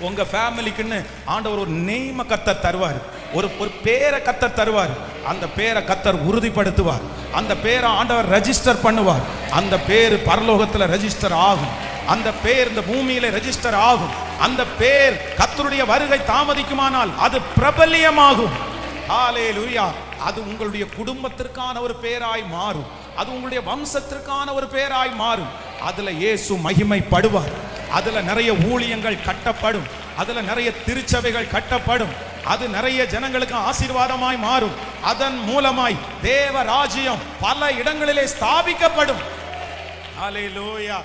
உங்க ஃபேமிலிக்குன்னு ஆண்டவர் ஒரு நேம கர்த்தர் தருவார். ஒரு பேரை கர்த்தர் தருவார். அந்த பேரை கர்த்தர் உறுதிப்படுத்துவார். அந்த பேரை ஆண்டவர் ரெஜிஸ்டர் பண்ணுவார். அந்த பேர் பரலோகத்தில் ரெஜிஸ்டர் ஆகும். அந்த பேர் இந்த பூமியில ரெஜிஸ்டர் ஆகும். அந்த பேர் கர்த்தருடைய வருகை தாமதிக்குமானால் அது பிரபல்யமாகும். ஹல்லேலூயா. அது உங்களுடைய குடும்பத்திற்கான ஒரு பேராய் மாறும். அது உங்களுடைய வம்சத்திற்கான ஒரு பேராய் மாறும். அதுல இயேசு மகிமைப்படுவார். அதுல நிறைய ஊழியங்கள் கட்டப்படும். அதுல நிறைய திருச்சபைகள் கட்டப்படும். அது நிறைய ஜனங்களுக்கு ஆசீர்வாதமாய் மாறும். அதன் மூலமாய் தேவ ராஜ்யம் பல இடங்களிலே ஸ்தாபிக்கப்படும். ஹல்லேலூயா,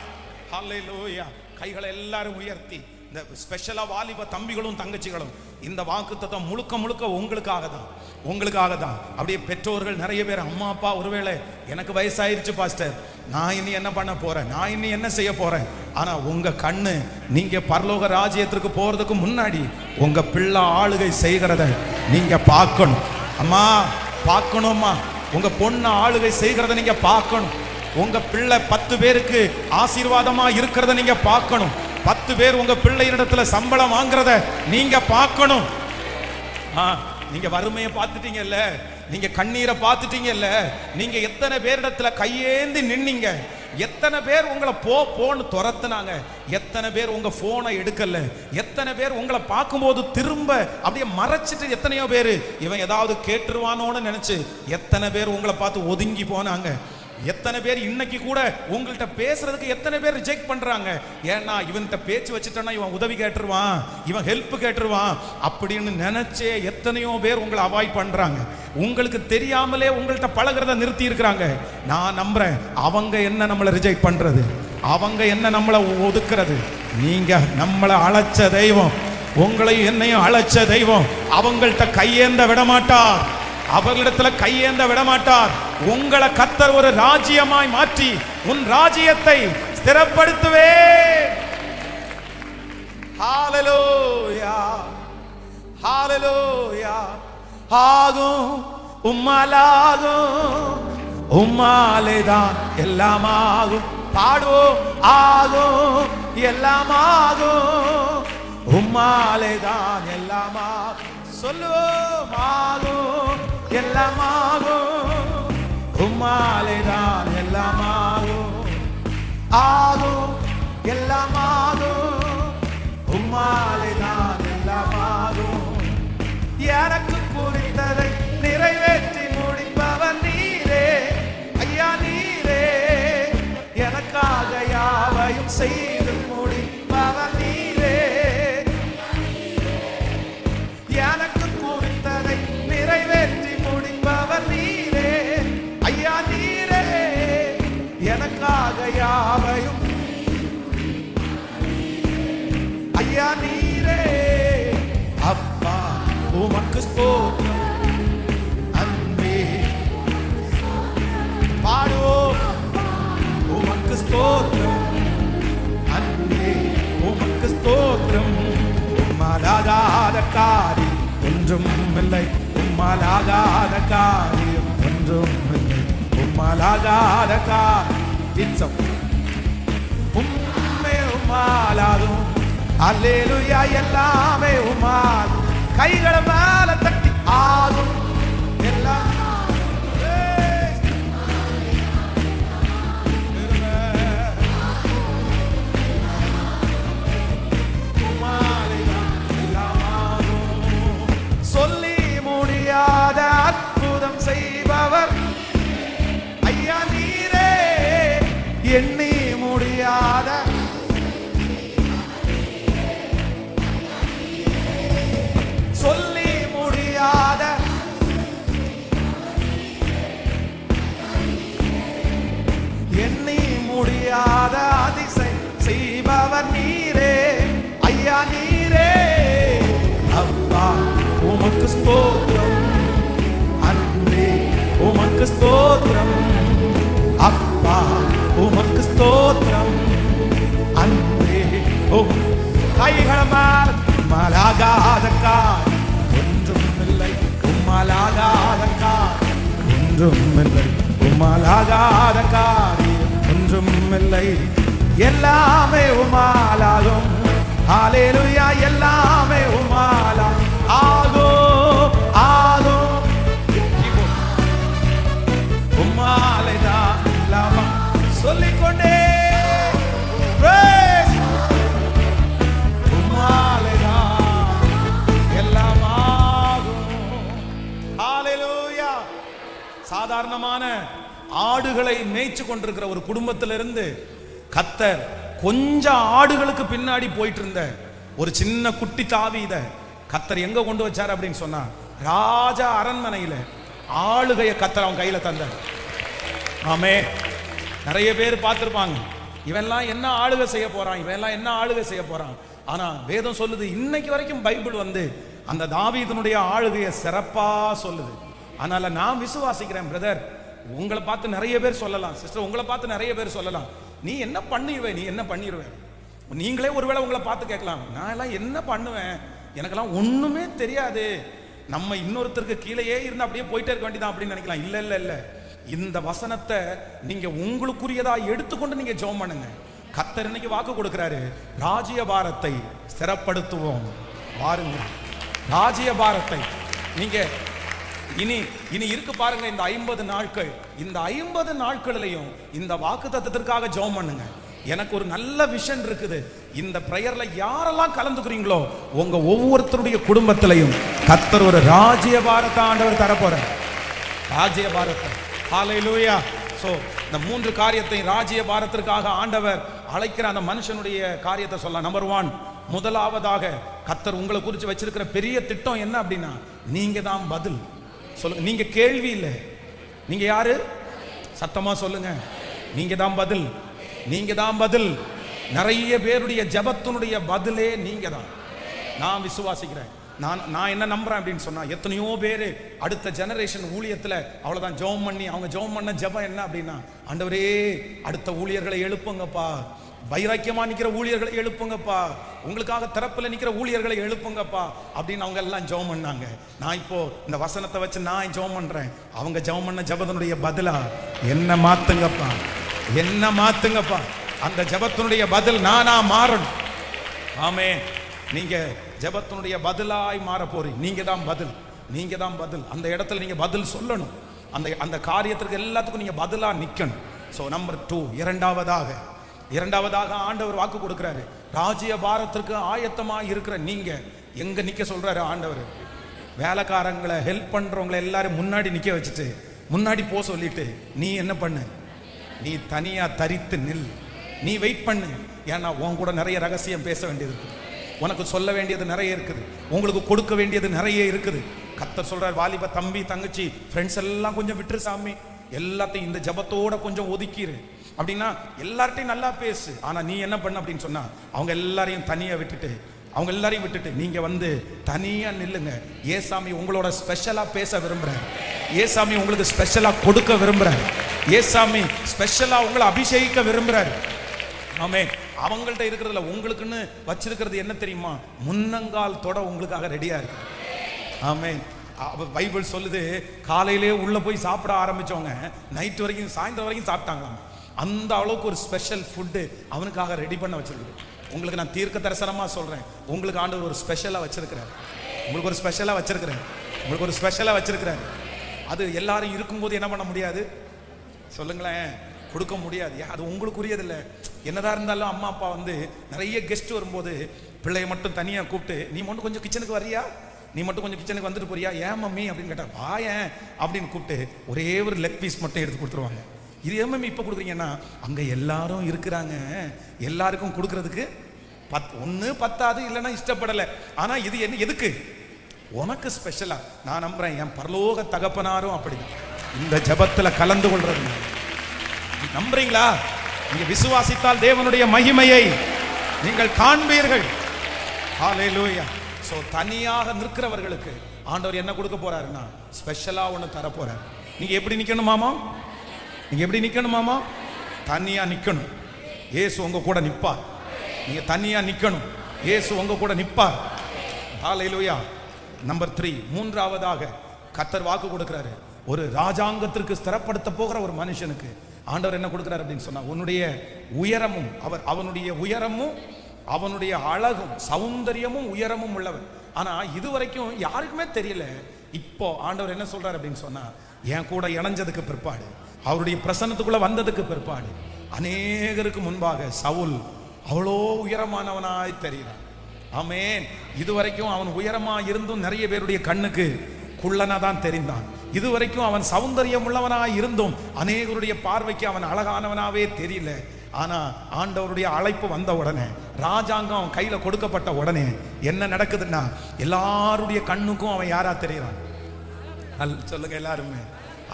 ஹல்லேலூயா. கைகளை எல்லாரும் உயர்த்தி, இந்த ஸ்பெஷலா வாலிப தம்பிகளும் தங்கச்சிகளும், இந்த வாக்குத்தத்தம் முழுக்க முழுக்க உங்களுக்காக தான், உங்களுக்காக தான். அப்படியே பெற்றோர்கள் நிறைய பேர், அம்மா அப்பா ஒருவேளை எனக்கு வயசாயிருச்சு பாஸ்டர், நான் இனி என்ன பண்ண போறேன், நான் இனி என்ன செய்ய போறேன். ஆனா உங்க கண்ணு நீங்க பரலோக ராஜ்யத்திற்கு போறதுக்கு முன்னாடி உங்க பிள்ளை ஆளுகை செய்கிறத நீங்க பார்க்கணும். அம்மா பார்க்கணும்மா, உங்க பொண்ணு ஆளுகை செய்கிறத நீங்க பார்க்கணும். உங்க பிள்ளை 10 பேருக்கு ஆசீர்வாதமா இருக்கிறத நீங்க பார்க்கணும். 10 பேர் உங்க பிள்ளையிடத்துல சம்பளம் வாங்குறத நீங்க பார்க்கணும். நீங்க வறுமையை பார்த்துட்டீங்கல்ல, நீங்க கண்ணீரை பார்த்துட்டீங்கல்ல, நீங்க எத்தனை பேரிடத்துல கையேந்தி நின்னீங்க, எத்தனை பேர் உங்களை போன்னு துரத்துனாங்க, எத்தனை பேர் உங்க போனை எடுக்கல, எத்தனை பேர் உங்களை பார்க்கும்போது திரும்ப அப்படியே மறைச்சிட்டு, எத்தனையோ பேர் இவன் ஏதாவது கேட்டுருவானோன்னு நினைச்சு எத்தனை பேர் உங்களை பார்த்து ஒதுங்கி போனாங்க. எத்தனை பேர் இன்னைக்கு கூட உங்கள்கிட்ட பேசுறதுக்கு எத்தனை பேர் ரிஜெக்ட் பண்றாங்க. ஏன்னா இவன்கிட்ட பேச்சு வச்சுட்டோன்னா இவன் உதவி கேட்டுருவான், இவன் ஹெல்ப் கேட்டுருவான் அப்படின்னு நினைச்சே எத்தனையோ பேர் உங்களை அவாய்ட் பண்றாங்க. உங்களுக்கு தெரியாமலே உங்கள்கிட்ட பழகிறத நிறுத்தி இருக்கிறாங்க. நான் நம்புறேன், அவங்க என்ன நம்மளை ரிஜெக்ட் பண்றது, அவங்க என்ன நம்மளை ஒதுக்குறது, நீங்க நம்மளை அழைச்ச தெய்வம், உங்களையும் என்னையும் அழைச்ச தெய்வம் அவங்கள்ட்ட கையேந்த விடமாட்டார். அவர்களிடத்துல கையேந்த விடமாட்டார். உங்களை கர்த்தர் ஒரு ராஜ்யமாய் மாற்றி உன் ராஜ்யத்தை ஸ்திரப்படுத்துவே. ஹல்லேலூயா, ஹல்லேலூயா. ஆகும், உம்மாலாகும், உம்மாலேதான் எல்லாம் ஆகும். பாடுவோம், ஆகும் எல்லாம் ஆகும், உம்மாலேதான் எல்லாம் ஆகும். சொல்லுவோம், ஆகும் எல்லாம் ஆகும், உம்மாலேதான் எல்லாம் ஆகும். ஆகும் எல்லாம் ஆகும், உம்மாலேதான் எல்லாம் ஆகும். எனக்கு குறித்ததை நிறைவேற்றி முடிப்பவர் நீரே ஐயா, நீரே எனக்காக யாவையும் செய்து முடிப்பவர் நீரே. எனக்கு குறித்ததை நிறைவேற்றி முடிப்பவர் நீரே ஐயா, நீரே எனக்காக யாவையும் ஐயா, நீரே. அப்பா உமக்கு ஸ்தோத்திரம், அன்பே பாடுவோம், உமக்கு ஸ்தோத்திரம், அன்பே உமக்கு ஸ்தோத்திரம். உம்மாலாகாத காரியம் ஒன்றும் இல்லை, உம்மாலாகாத காரியம் ஒன்றும் இல்லை, உம்மாலாகாத காரியம் உம்மே உம்மாலாகும். அல்லேலூயா எல்லாமே உமால். கைகளை மேல தட்டி ஆகும் எல்லாம் சொல்லி முடியாத அற்புதம் செய்பவர் ஐயா நீரே. எண்ணி முடியாத சொல்லி முடியாத எண்ணி முடியாத அதிசயம் செய்பவர் நீரே ஐயா நீரே. அப்பா உமக்கு ஸ்தோத்திரம், அன்பே உமக்கு ஸ்தோத்திரம். அப்பா உமக்கு ஸ்தோத்திரம், அன்பே. கைகளமால் உம்மாலாகாத காரியம் ஒன்றுமில்லை, உம்மாலாகாத காரியம் ஒன்றுமில்லை, உம்மாலாகாத காரியம் ஒன்றுமில்லை. எல்லாமே உம்மாலாகும். ஹல்லேலூயா எல்லாமே உம்மாலாகும். ஆகும் ஆகும் உம்மாலைதான் இல்லாம சொல்லிக்கொண்டே சாதாரணமான ஆடுகளை மேய்ச்சு கொண்டிருக்கிற ஒரு குடும்பத்திலிருந்து கர்த்தர் கொஞ்சம் ஆடுகளுக்கு பின்னாடி போயிட்டு இருந்த ஒரு சின்ன குட்டி தாவீத கர்த்தர் எங்க கொண்டு வச்சார் அப்படின்னு சொன்னா, ராஜா அரண்மனையில ஆளுகையை கர்த்தர் அவன் கையில தந்தார். ஆமே. நிறைய பேர் பார்த்திருப்பாங்க, இவன்லாம் என்ன ஆளுகை செய்ய போறான், இவன்லாம் என்ன ஆளுகை செய்ய போறான். ஆனா வேதம் சொல்லுது, இன்னைக்கு வரைக்கும் பைபிள் வந்து அந்த தாவீதனுடைய ஆளுகையை சிறப்பா சொல்லுது. அதனால நான் விசுவாசிக்கிறேன் பிரதர், உங்களை பார்த்து நிறைய பேர் சொல்லலாம், சிஸ்டர் உங்களை பார்த்து நிறைய பேர் சொல்லலாம், நீ என்ன பண்ணிடுவேன், நீ என்ன பண்ணிடுவேன். நீங்களே ஒருவேளை உங்களை பார்த்து கேட்கலாம், நான் எல்லாம் என்ன பண்ணுவேன், எனக்கெல்லாம் ஒண்ணுமே தெரியாது, நம்ம இன்னொருத்தருக்கு கீழேயே இருந்து அப்படியே போயிட்டே இருக்க வேண்டியதான் அப்படின்னு நினைக்கலாம். இல்ல இல்ல இல்ல, இந்த வசனத்தை நீங்க உங்களுக்குரியதா எடுத்துக்கொண்டு நீங்க ஜெபம் பண்ணுங்க. கர்த்தர் இன்னைக்கு வாக்கு கொடுக்கிறாரு, ராஜ்யபாரத்தை ஸ்திரப்படுத்துவோம் பாருங்க. ராஜ்யபாரத்தை நீங்க இனி இனி இருக்கு பாருங்க. இந்த 50 நாட்கள், இந்த 50 நாட்களிலையும் இந்த வாக்குத்தத்தத்திற்காக ஜெபம் பண்ணுங்க. எனக்கு ஒரு நல்ல விஷன் இருக்குது. இந்த பிரேயர்ல யாரெல்லாம் கலந்துக்கிறீங்களோ உங்க ஒவ்வொருத்தருடைய குடும்பத்திலையும் கர்த்தர் ஒரு ராஜ்யபாரத்தை ஆண்டவர் தரப்போறார். ராஜ்யபாரத்தை. ஹல்லேலூயா. சோ இந்த 3 காரியத்தை ராஜ்யபாரத்திற்காக ஆண்டவர் அழைக்கிற அந்த மனுஷனுடைய காரியத்தை சொல்லலாம். நம்பர் 1, முதலாவதாக கர்த்தர் உங்களை குறித்து வச்சிருக்கிற பெரிய திட்டம் என்ன அப்படின்னா, நீங்க தான் பதில். சொல்லுங்க, நீங்க கேள்வி இல்லை, நீங்க யாரு? சத்தமா சொல்லுங்க, நீங்க தான் பதில். நீங்க தான் பதில். நிறைய பேருடைய ஜெபத்தினுடைய பதிலே நீங்க தான். நான் விசுவாசிக்கிறேன். நான் என்ன நம்புறேன் அப்படின்னு சொன்னா, எத்தனையோ பேர் அடுத்த ஜெனரேஷன் ஊழியத்துல அவ்வளவுதான் ஜெபம் பண்ணி, அவங்க ஜெபம் பண்ண ஜெபம் என்ன அப்படின்னா, ஆண்டவரே அடுத்த ஊழியர்களை எழுப்புங்கப்பா, வைராக்கியமா நிக்கிற ஊழியர்களை எழுப்புங்கப்பா, உங்களுக்காக திறப்புல நிக்கிற ஊழியர்களை எழுப்புங்கப்பா அப்படின்னு அவங்க எல்லாம் ஜெபம் பண்ணாங்க. நான் இப்போ இந்த வசனத்தை வச்சு நான் ஜெபம் பண்றேன். அவங்க ஜெபம் பண்ண ஜெபத்தினுடைய பதிலா என்ன மாத்துங்கப்பா, என்ன மாத்துங்கப்பா. அந்த ஜெபத்தினுடைய பதில் நானா மாறணும். ஆமே. நீங்க ஜெபத்தினுடைய பதிலாய் மாற போறீங்க. நீங்க தான் பதில், நீங்க தான் பதில். அந்த இடத்துல நீங்க பதில் சொல்லணும். அந்த காரியத்திற்கு எல்லாத்துக்கும் நீங்க பதிலா நிக்கணும். சோ நம்பர் 2, இரண்டாவதாக ஆண்டவர் வாக்கு கொடுக்கிறாரு, ராஜ்யபாரத்திற்கு ஆயத்தமா இருக்கிற நீங்க எங்க நிக்க சொல்றாரு ஆண்டவர். வேலைக்காரங்களை ஹெல்ப் பண்றவங்களை எல்லாரும் முன்னாடி நிக்க வச்சுட்டு முன்னாடி போ சொல்லிட்டு நீ என்ன பண்ணு, நீ தனியா தரித்து நில், நீ வெயிட் பண்ணு. ஏன்னா உன் கூட நிறைய ரகசியம் பேச வேண்டியது இருக்குது, உனக்கு சொல்ல வேண்டியது நிறைய இருக்குது, உங்களுக்கு கொடுக்க வேண்டியது நிறைய இருக்குது. கர்த்தர் சொல்றார், வாலிப தம்பி தங்கச்சி ஃப்ரெண்ட்ஸ் எல்லாம் கொஞ்சம் விட்டுரு சாமி, எல்லாத்தையும் இந்த ஜபத்தோட கொஞ்சம் ஒதுக்கிரு. அப்படின்னா எல்லார்ட்டையும் நல்லா பேசு, ஆனா நீ என்ன பண்ண அப்படின்னு சொன்னா அவங்க எல்லாரையும் தனியா விட்டுட்டு, அவங்க எல்லாரையும் விட்டுட்டு நீங்க வந்து தனியா நில்லுங்க. ஏசாமி உங்களோட ஸ்பெஷலா பேச விரும்புறாரு, ஏசாமி உங்களுக்கு ஸ்பெஷலா கொடுக்க விரும்புறாரு, ஏசாமி ஸ்பெஷலா உங்களை அபிஷேகிக்க விரும்புறாரு. ஆமே. அவங்கள்ட்ட இருக்கிறதுல உங்களுக்குன்னு வச்சிருக்கிறது என்ன தெரியுமா, முன்னங்கால் தொட உங்களுக்காக ரெடியா இருக்கு. ஆமே. பைபிள் சொல்லுது, காலையிலே உள்ள போய் சாப்பிட ஆரம்பிச்சவங்க நைட் வரைக்கும் சாயந்தரம் வரைக்கும் சாப்பிட்டாங்களாம். அந்த அளவுக்கு ஒரு ஸ்பெஷல் ஃபுட்டு அவனுக்காக ரெடி பண்ண வச்சிருக்கு. உங்களுக்கு நான் தீர்க்க தரிசனமா சொல்றேன், உங்களுக்கு ஆண்டவர் ஒரு ஸ்பெஷலா வச்சிருக்கிறார். உங்களுக்கு ஒரு ஸ்பெஷலா வச்சிருக்கிறேன். உங்களுக்கு ஒரு ஸ்பெஷலா வச்சிருக்கிறார். அது எல்லாரும் இருக்கும்போது என்ன பண்ண முடியாது சொல்லுங்களேன், கொடுக்க முடியாது. அது உங்களுக்குரியது இல்லை. என்னதான் இருந்தாலும் அம்மா அப்பா வந்து நிறைய கெஸ்ட் வரும்போது பிள்ளைய மட்டும் தனியாக கூப்பிட்டு, நீ மட்டும் கொஞ்சம் கிச்சனுக்கு வரியா, நீ மட்டும் கொஞ்சம் கிச்சனுக்கு வந்துட்டு போறியா, ஏன் மம்மி அப்படின்னு கேட்டா, வாயேன் அப்படின்னு கூப்பிட்டு ஒரே ஒரு லெக் பீஸ் மட்டும் எடுத்து கொடுத்துருவாங்க. இது ஏன் மம்மி இப்போ கொடுக்குறீங்கன்னா, அங்கே எல்லாரும் இருக்கிறாங்க, எல்லாருக்கும் கொடுக்கறதுக்கு ஒன்று பத்தாது, இல்லைன்னா இஷ்டப்படலை. ஆனால் இது என்ன, எதுக்கு உனக்கு ஸ்பெஷலா. நான் நம்புறேன் என் பரலோக தகப்பனாரும் அப்படி இந்த ஜபத்தில் கலந்து கொள்றது. நம்புறீங்களா? நீங்க விசுவாசித்தால் தேவனுடைய மகிமையை நீங்கள் காண்பீர்கள். ஹல்லேலூயா. சோ தனியாக நிற்கிறவர்களுக்கு ஆண்டவர் என்ன கொடுக்க போறாருன்னா ஸ்பெஷலா ஒன்று தர போறார். நீங்க எப்படி நிக்கணும் மாமா? நீங்க எப்படி நிக்கணும் மாமா? தனியா நிக்கணும். இயேசு உங்க கூட நிப்பார். நீங்க தனியா நிக்கணும், இயேசு உங்க கூட நிப்பார். ஹல்லேலூயா. நம்பர் 3, மூன்றாவதாக கர்த்தர் வாக்கு கொடுக்கிறாரு. ஒரு ராஜாங்கத்திற்கு ஸ்திரப்படுத்த போகிற ஒரு மனுஷனுக்கு ஆண்டவர் என்ன கொடுக்கிறார் அப்படின்னு சொன்னா, உன்னுடைய உயரமும் அவனுடைய உயரமும் அவனுடைய அழகும் சௌந்தரியமும் உயரமும் உள்ளவன். ஆனா இதுவரைக்கும் யாருக்குமே தெரியல. இப்போ ஆண்டவர் என்ன சொல்றாரு அப்படின்னு சொன்னா, என் கூட இணைஞ்சதுக்கு பிற்பாடு, அவருடைய பிரசன்னத்துக்குள்ள வந்ததுக்கு பிற்பாடு, அநேகருக்கு முன்பாக சவுல் அவ்வளோ உயரமானவனாய் தெரிகிறான். ஆமென். இதுவரைக்கும் அவன் உயரமா இருந்தும் நிறைய பேருடைய கண்ணுக்கு குள்ளனா தான் தெரிந்தான். இதுவரைக்கும் அவன் சௌந்தரியம் உள்ளவனாய் இருந்தும் அநேகருடைய பார்வைக்கு அவன் அழகானவனாவே தெரியல. ஆனா ஆண்டவருடைய அழைப்பு வந்த உடனே, ராஜாங்கம் அவன் கையில கொடுக்கப்பட்ட உடனே என்ன நடக்குதுன்னா, எல்லாருடைய கண்ணுக்கும் அவன் யாரா தெரிகிறான்? சொல்லுங்க, எல்லாருமே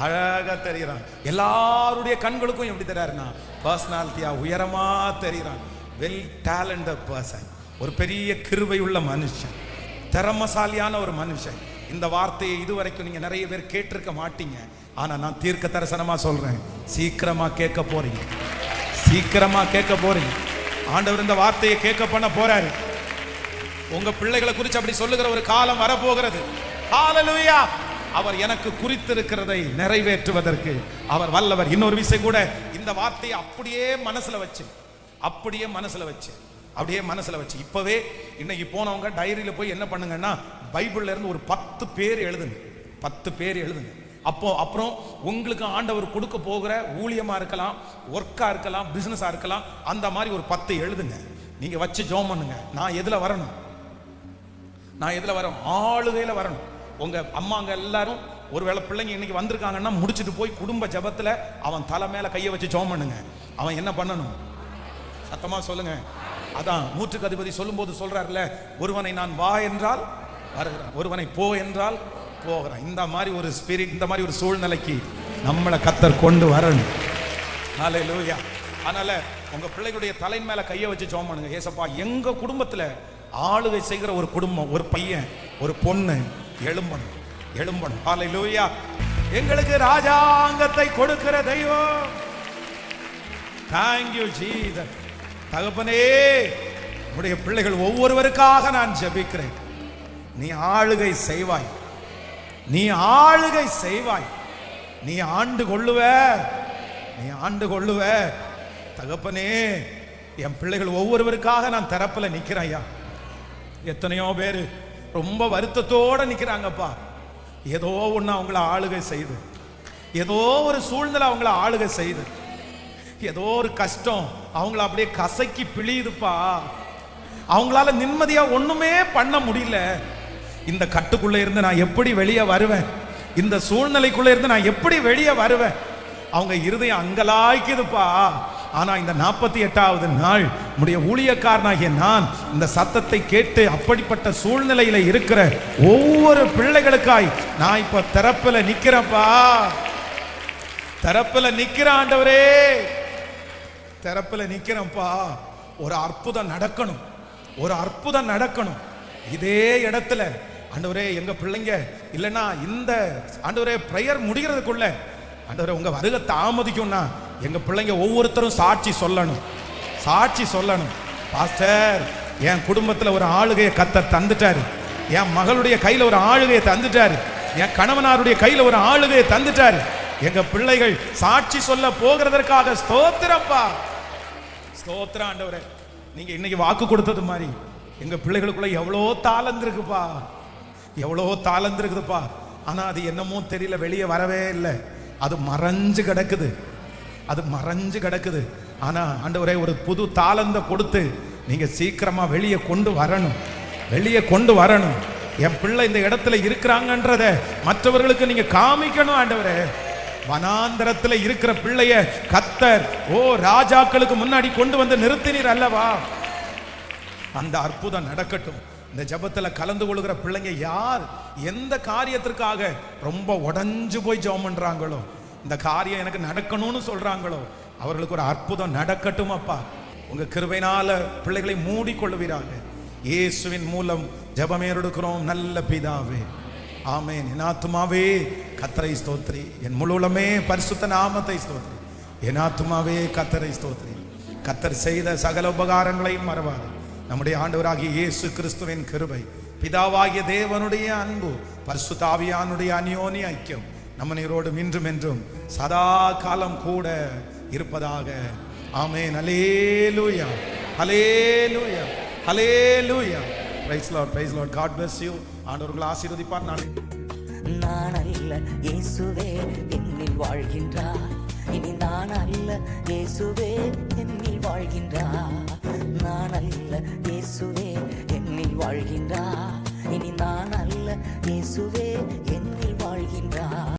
அழகா தெரிகிறான். எல்லாருடைய கண்களுக்கும் எப்படி தெரியாருன்னா, பர்சனாலிட்டியா உயரமா தெரிகிறான். வெல் டேலண்டட் பர்சன், ஒரு பெரிய கிருபை உள்ள மனுஷன், திறமசாலியான ஒரு மனுஷன். இந்த வார்த்தையை இதுவரைக்கும் நீங்க நிறைய பேர் கேட்டிருக்க மாட்டீங்க. ஆனா நான் தீர்க்க தரிசனமா சொல்றேன், சீக்கிரமா கேட்க போறீங்க, சீக்கிரமா கேட்க போறீங்க. ஆண்டவர் இந்த வார்த்தையை கேட்க பண்ண போறாரு. உங்க பிள்ளைகளை குறித்து அப்படி சொல்லுகிற ஒரு காலம் வரப்போகிறது. ஹல்லேலூயா. அவர் எனக்கு குறித்திருக்கிறதை நிறைவேற்றுவதற்கு அவர் வல்லவர். இன்னொரு விஷயம் கூட, இந்த வார்த்தையை அப்படியே மனசுல வச்சு இப்பவே இன்னைக்கு போனவங்க டைரியில போய் என்ன பண்ணுங்கன்னா, பைபிள்ல இருந்து ஒரு 10 பேர் எழுதுங்க, 10 பேர் எழுதுங்க. அப்புறம் உங்களுக்கு ஆண்டவர் கொடுக்க போகிற ஊழியமா இருக்கலாம், ஒர்க்கா இருக்கலாம், பிசினஸா இருக்கலாம், அந்த மாதிரி ஒரு 10 எழுதுங்க. நீங்க வச்சு ஜெபம் பண்ணுங்க. நான் எதுல வரணும்? ஆளுகையில வரணும். உங்க அம்மாங்க எல்லாரும் ஒருவேளை பிள்ளைங்க இன்னைக்கு வந்திருக்காங்கன்னா, முடிச்சுட்டு போய் குடும்ப ஜெபத்துல அவன் தலை மேல கையை வச்சு ஜெபம் பண்ணுங்க. அவன் என்ன பண்ணணும்? சத்தமா சொல்லுங்க. அதான் நூற்றுக்கு அதிபதி சொல்லும் போது சொல்றாருல, ஒருவனை நான் வா என்றால் வருகிறான், ஒருவனை போ என்றால் போகிறான். இந்த மாதிரி ஒரு ஸ்பிரிட், இந்த மாதிரி ஒரு சூழ்நிலைக்கு நம்மளை கர்த்தர் கொண்டு வரணும். ஹல்லேலூயா. அதனால உங்க பிள்ளைகளுடைய தலையின் மேல கையை வச்சு ஜெபம் பண்ணுங்க. ஏசப்பா, எங்க குடும்பத்துல ஆளுகை செய்கிற ஒரு குடும்பம், ஒரு பையன் ஒரு பொண்ணு எழும்பணும். ஹல்லேலூயா. எங்களுக்கு ராஜாங்கத்தை கொடுக்கிற தெய்வம். Thank you Jesus. தகப்பனே, உடைய பிள்ளைகள் ஒவ்வொருவருக்காக நான் ஜெபிக்கிறேன். நீ ஆளுகை செய்வாய், நீ ஆண்டு கொள்ளுவ. தகப்பனே, என் பிள்ளைகள் ஒவ்வொருவருக்காக நான் தரப்புல நிக்கிறேன் ஐயா. எத்தனையோ பேர் ரொம்ப வருத்தத்தோட நிக்கிறாங்கப்பா. ஏதோ ஒண்ணு அவங்கள ஆளுகை செய்து, ஏதோ ஒரு சூழ்நிலை அவங்கள ஆளுகை செய்து, ஏதோ ஒரு கஷ்டம் அவங்கள அப்படியே கசக்கி பிழியுதுப்பா. அவங்களால நிம்மதியா ஒண்ணுமே பண்ண முடியல. இந்த கட்டுக்குள்ள இருந்து நான் எப்படி வெளியே வருவேன்? இந்த சூழ்நிலைக்குள்ள இருந்து நான் எப்படி வெளியே வருவேன்? அவங்க இருதயம் அங்கலாய்க்குதுப்பா. ஆனா இந்த 48வது நாள் உடைய ஊழியக்காரனாகிய நான் இந்த சத்தத்தை கேட்டு அப்படிப்பட்ட சூழ்நிலையில இருக்கிற ஒவ்வொரு பிள்ளைகளுக்காய் நான் இப்ப திறப்புல நிக்கிறேன்ப்பா. திறப்புல நிக்கிற ஆண்டவரே, திறப்புல நிக்கிறேன்ப்பா. ஒரு அற்புதம் நடக்கணும் இதே இடத்துல. ஆண்டவரே, எங்க பிள்ளைங்க இல்லைன்னா இந்த ஆண்டவரே பிரேயர் முடிகிறதுக்குள்ள ஆண்டவரே உங்க வருகை தாமதிக்கும்னா எங்க பிள்ளைங்க ஒவ்வொருத்தரும் சாட்சி சொல்லணும். பாஸ்டர், என் குடும்பத்துல ஒரு ஆளுகையை கர்த்தர் தந்துட்டாரு, என் மகளுடைய கையில ஒரு ஆளுகையை தந்துட்டாரு, என் கணவனாருடைய கையில ஒரு ஆளுகையை தந்துட்டாரு. எங்க பிள்ளைகள் சாட்சி சொல்ல போகிறதற்காக ஸ்தோத்திரப்பா. ஸ்தோத்திரம் ஆண்டவரே. நீங்க இன்னைக்கு வாக்கு கொடுத்தது மாதிரி எங்க பிள்ளைகளுக்குள்ள எவ்வளோ தாளந்து இருக்குப்பா, எவ்வளோ தாளந்து இருக்குதுப்பா. ஆனா அது என்னமோ தெரியல, வெளியே வரவே இல்லை. அது மறைஞ்சு கிடக்குது, அது மறைஞ்சு கிடக்குது. ஆனா ஆண்டவரே ஒரு புது தாளந்த கொடுத்து நீங்க சீக்கிரமா வெளியே கொண்டு வரணும், வெளியே கொண்டு வரணும். என் பிள்ளை இந்த இடத்துல இருக்கிறாங்கன்றத மற்றவர்களுக்கு நீங்க காமிக்கணும் ஆண்டவரே. வனாந்தரத்தில் இருக்கிற பிள்ளைய கர்த்தர் ராஜாக்களுக்கு முன்னாடி கொண்டு வந்து நிறுத்தினீர் அல்லவா? அந்த அற்புதம் நடக்கட்டும். இந்த ஜெபத்தில் கலந்து கொள்கிற பிள்ளைங்க யார் எந்த காரியத்திற்காக ரொம்ப உடைஞ்சு போய் ஜெபம் பண்றாங்களோ, இந்த காரியம் எனக்கு நடக்கணும்னு சொல்றாங்களோ, அவர்களுக்கு ஒரு அற்புதம் நடக்கட்டும் அப்பா. உங்க கிருபையினால பிள்ளைகளை மூடிக்கொள்ளுவீராக. இயேசுவின் மூலம் ஜெபமே எடுக்கிறோம் நல்ல பிதாவே, ஆமென். என் ஆத்துமாவே கர்த்தரை ஸ்தோத்திரி, என் முழுவதுமே பரிசுத்த நாமத்தை ஸ்தோத்திரி. என் ஆத்துமாவே கர்த்தரை ஸ்தோத்திரி. கர்த்தர் செய்த சகல உபகாரங்களையும் மறவாது. நம்முடைய ஆண்டவராகிய இயேசு கிறிஸ்துவின் கிருபை, பிதாவாகிய தேவனுடைய அன்பு, பரிசுத்த ஆவியானுடைய அந்யோன்ய ஐக்கியம் நம்ம நீரோடும் இன்றும் என்றும் சதா காலம் கூட இருப்பதாக. Amen. Hallelujah, hallelujah, hallelujah. Praise Lord, praise Lord. God bless you. ஆண்டவர்களை ஆசீர்வதிப்பார். நான் அல்ல இயேசுவே என்னில் வாழ்கின்றார், இனி நான் அல்ல இயேசுவே என்னில் வாழ்கின்றார். நான் அல்ல இயேசுவே என்னில் வாழ்கின்றார், இனி நான் அல்ல இயேசுவே